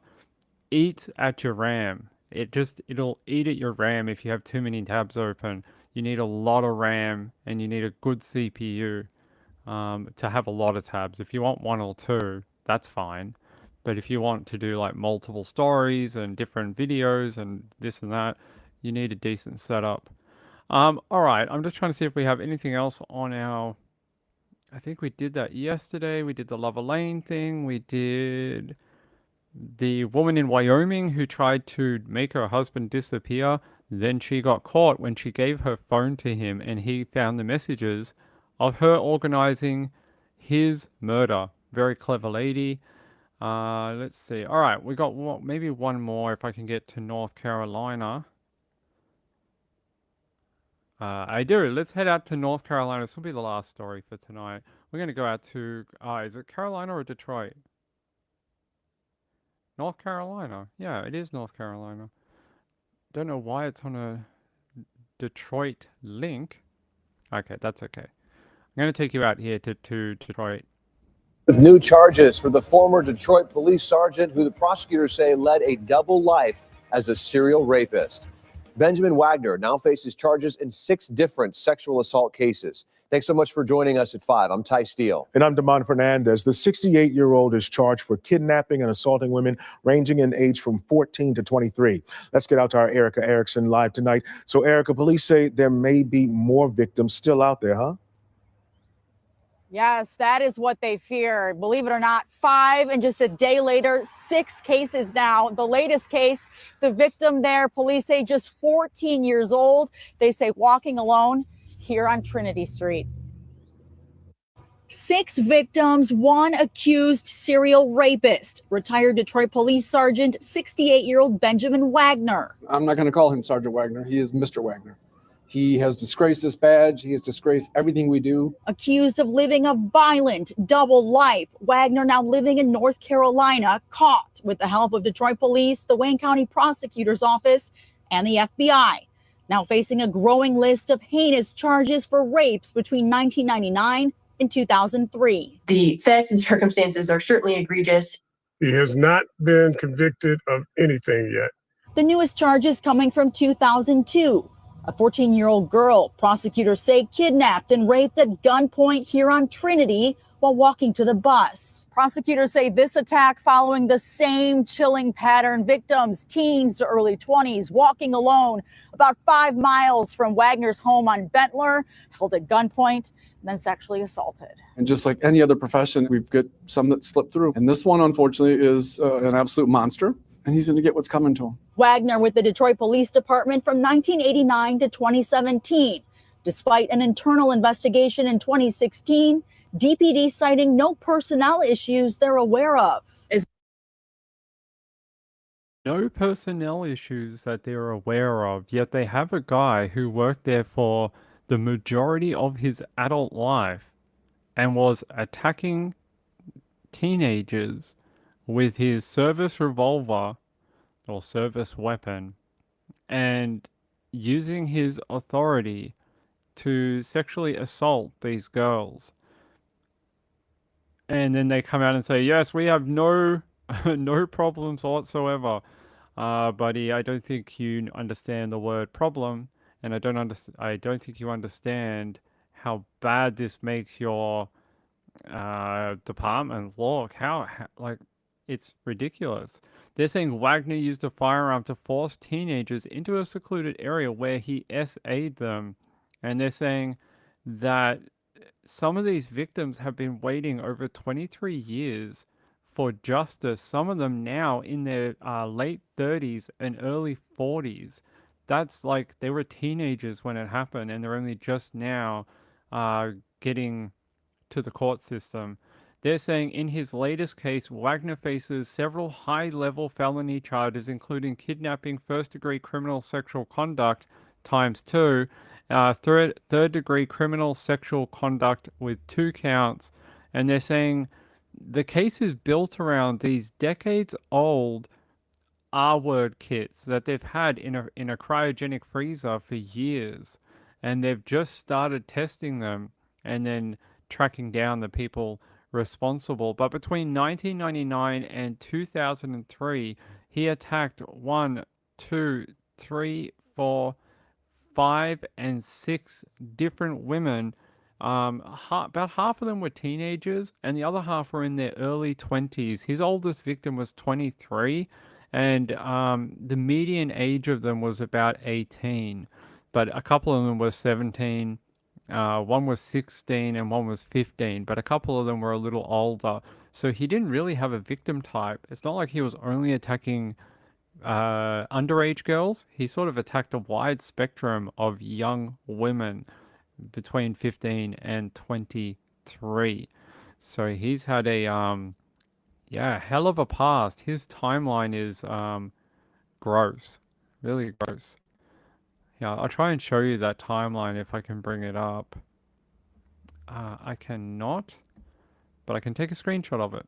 eats at your RAM. It'll eat at your RAM if you have too many tabs open. You need a lot of RAM and you need a good CPU to have a lot of tabs. If you want one or two, that's fine. But if you want to do like multiple stories and different videos and this and that, you need a decent setup. All right, I'm just trying to see if we have anything else on our. I think we did that yesterday. We did the Lover Lane thing. We did the woman in Wyoming who tried to make her husband disappear. Then she got caught when she gave her phone to him and he found the messages of her organizing his murder. Very clever lady. Let's see. All right, we got maybe one more if I can get to North Carolina. I do. Let's head out to North Carolina. This will be the last story for tonight. We're going to go out to, is it Carolina or Detroit? North Carolina. Yeah, it is North Carolina. Don't know why it's on a Detroit link. Okay, that's okay. I'm going to take you out here to Detroit. With new charges for the former Detroit police sergeant who the prosecutors say led a double life as a serial rapist. Benjamin Wagner now faces charges in 6 different sexual assault cases. Thanks so much for joining us at 5. I'm Ty Steele. And I'm Damon Fernandez. The 68-year-old is charged for kidnapping and assaulting women ranging in age from 14 to 23. Let's get out to our Erica Erickson live tonight. So, Erica, police say there may be more victims still out there, huh? Yes, that is what they fear. Believe it or not, 5 and just a day later, 6 cases now. The latest case, the victim there, police say just 14 years old. They say walking alone here on Trinity Street. 6 victims, 1 accused serial rapist. Retired Detroit Police Sergeant, 68-year-old Benjamin Wagner. I'm not going to call him Sergeant Wagner. He is Mr. Wagner. He has disgraced this badge. He has disgraced everything we do. Accused of living a violent double life. Wagner now living in North Carolina, caught with the help of Detroit Police, the Wayne County Prosecutor's Office, and the FBI. Now facing a growing list of heinous charges for rapes between 1999 and 2003. The facts and circumstances are certainly egregious. He has not been convicted of anything yet. The newest charges coming from 2002. A 14-year-old girl, prosecutors say, kidnapped and raped at gunpoint here on Trinity while walking to the bus. Prosecutors say this attack following the same chilling pattern. Victims, teens to early 20s, walking alone about 5 miles from Wagner's home on Bentler, held at gunpoint, and then sexually assaulted. And just like any other profession, we've got some that slip through. And this one, unfortunately, is an absolute monster. And he's going to get what's coming to him. Wagner with the Detroit Police Department from 1989 to 2017. Despite an internal investigation in 2016, DPD citing no personnel issues they're aware of. No personnel issues that they're aware of, yet they have a guy who worked there for the majority of his adult life and was attacking teenagers with his service revolver or service weapon and using his authority to sexually assault these girls. And then they come out and say, yes, we have no no problems whatsoever. Buddy, I don't think you understand the word problem, and I don't think you understand how bad this makes your department look. How like it's ridiculous. They're saying Wagner used a firearm to force teenagers into a secluded area where he SA'd them, and they're saying that some of these victims have been waiting over 23 years for justice. Some of them now in their late 30s and early 40s. That's like they were teenagers when it happened, and they're only just now getting to the court system. They're saying in his latest case, Wagner faces several high-level felony charges, including kidnapping, first-degree criminal sexual conduct ×2, third-degree criminal sexual conduct with 2 counts. And they're saying the case is built around these decades-old R-word kits that they've had in a cryogenic freezer for years, and they've just started testing them and then tracking down the people responsible. But between 1999 and 2003, he attacked 1, 2, 3, 4, 5, and 6 different women. About half of them were teenagers, and the other half were in their early 20s. His oldest victim was 23, and the median age of them was about 18. But a couple of them were 17. One was 16 and one was 15, but a couple of them were a little older. So he didn't really have a victim type. It's not like he was only attacking underage girls. He sort of attacked a wide spectrum of young women between 15 and 23. So he's had a hell of a past. His timeline is gross, really gross. Yeah, I'll try and show you that timeline if I can bring it up. I cannot, but I can take a screenshot of it.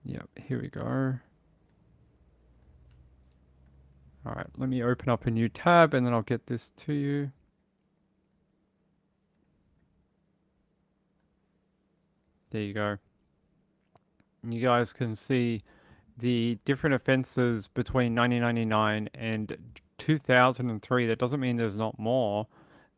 Yep, here we go. Alright, let me open up a new tab and then I'll get this to you. There you go. You guys can see the different offenses between 1999 and 2003. That doesn't mean there's not more.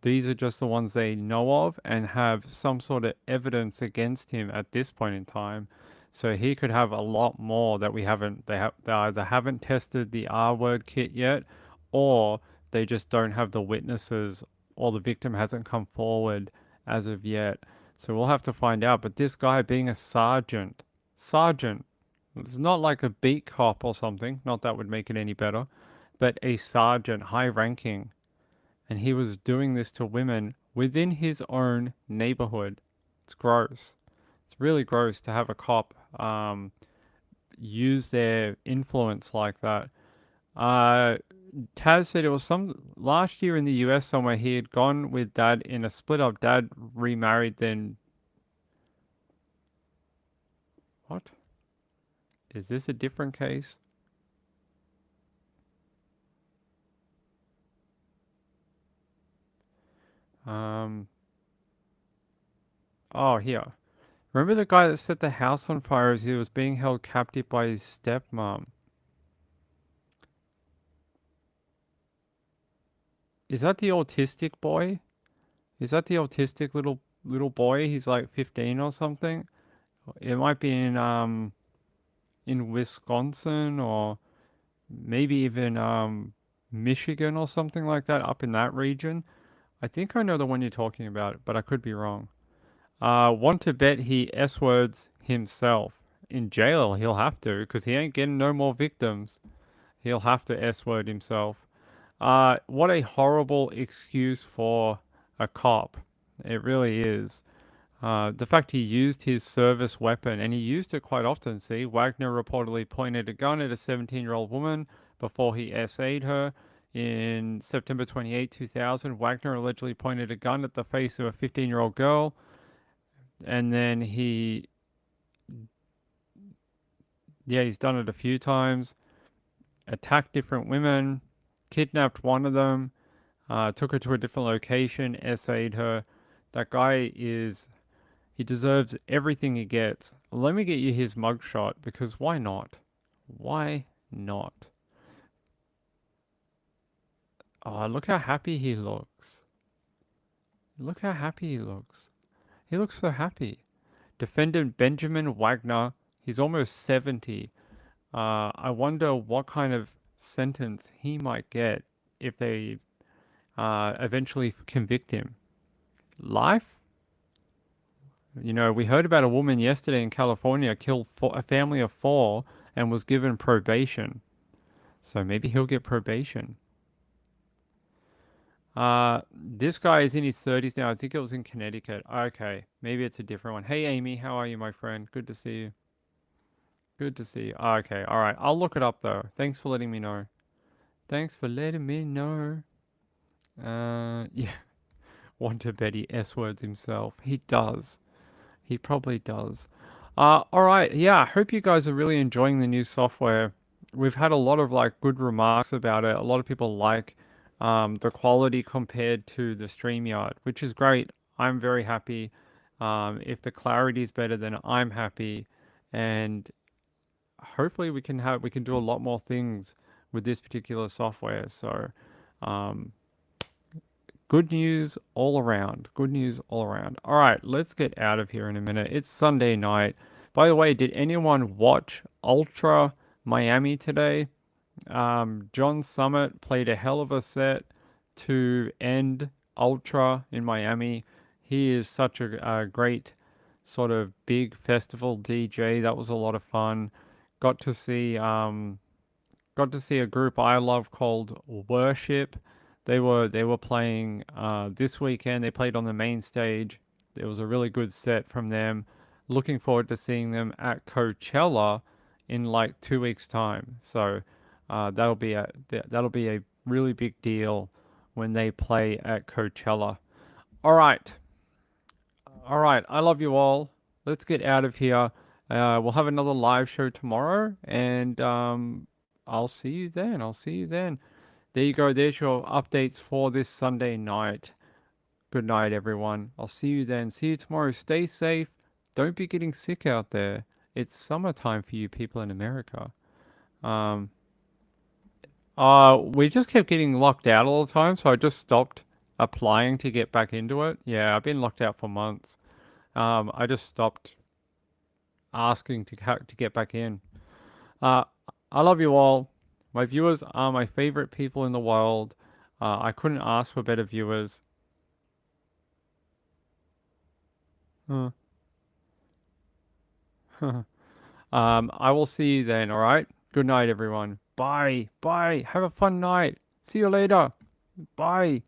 These are just the ones they know of and have some sort of evidence against him at this point in time. So he could have a lot more that we haven't. They either haven't tested the R-word kit yet, or they just don't have the witnesses, or the victim hasn't come forward as of yet. So we'll have to find out. But this guy being a sergeant, it's not like a beat cop or something. Not that would make it any better, but a sergeant, high ranking. And he was doing this to women within his own neighborhood. It's gross. It's really gross to have a cop use their influence like that. Taz said it was last year in the US somewhere he had gone with dad in a split up. Dad remarried then. What? Is this a different case? Oh, here. Remember the guy that set the house on fire as he was being held captive by his stepmom? Is that the autistic boy? Is that the autistic little boy? He's like 15 or something. It might be in Wisconsin or maybe even Michigan or something like that, up in that region. I think I know the one you're talking about, but I could be wrong. Want to bet he S-words himself. In jail, he'll have to, because he ain't getting no more victims. He'll have to S-word himself. What a horrible excuse for a cop. It really is. The fact he used his service weapon, and he used it quite often. See, Wagner reportedly pointed a gun at a 17-year-old woman before he SA'd her. In September 28, 2000, Wagner allegedly pointed a gun at the face of a 15-year-old girl. And then he's done it a few times. attacked different women, kidnapped one of them, took her to a different location, essayed her. That guy he deserves everything he gets. Let me get you his mugshot, because why not? Why not? Oh, look how happy he looks. Look how happy he looks. He looks so happy. Defendant Benjamin Wagner, he's almost 70. I wonder what kind of sentence he might get if they eventually convict him. Life? You know, we heard about a woman yesterday in California killed a family of 4 and was given probation. So maybe he'll get probation. This guy is in his 30s now. I think it was in Connecticut. Okay, maybe it's a different one. Hey, Amy, how are you, my friend? Good to see you. Good to see you. Okay, all right. I'll look it up, though. Thanks for letting me know. Thanks for letting me know. Yeah. Wonder Betty S-words himself. He does. He probably does. All right. Yeah, I hope you guys are really enjoying the new software. We've had a lot of like good remarks about it. A lot of people like the quality compared to the StreamYard, which is great. I'm very happy. If the clarity is better, then I'm happy. And hopefully we can do a lot more things with this particular software. So good news all around. Good news all around. All right, let's get out of here in a minute. It's Sunday night. By the way, did anyone watch Ultra Miami today? John Summit played a hell of a set to end Ultra in Miami. He is such a great sort of big festival DJ. That was a lot of fun. Got to see a group I love called Worship. They were playing this weekend. They played on the main stage. It was a really good set from them. Looking forward to seeing them at Coachella in like 2 weeks' time. So that'll be a really big deal when they play at Coachella. All right. I love you all. Let's get out of here. We'll have another live show tomorrow, and I'll see you then. There you go. There's your updates for this Sunday night. Good night, everyone. I'll see you then. See you tomorrow. Stay safe. Don't be getting sick out there. It's summertime for you people in America. We just kept getting locked out all the time, so I just stopped applying to get back into it. Yeah, I've been locked out for months. I just stopped asking to get back in. I love you all. My viewers are my favorite people in the world. I couldn't ask for better viewers. I will see you then, all right? Good night, everyone. Bye. Have a fun night. See you later. Bye.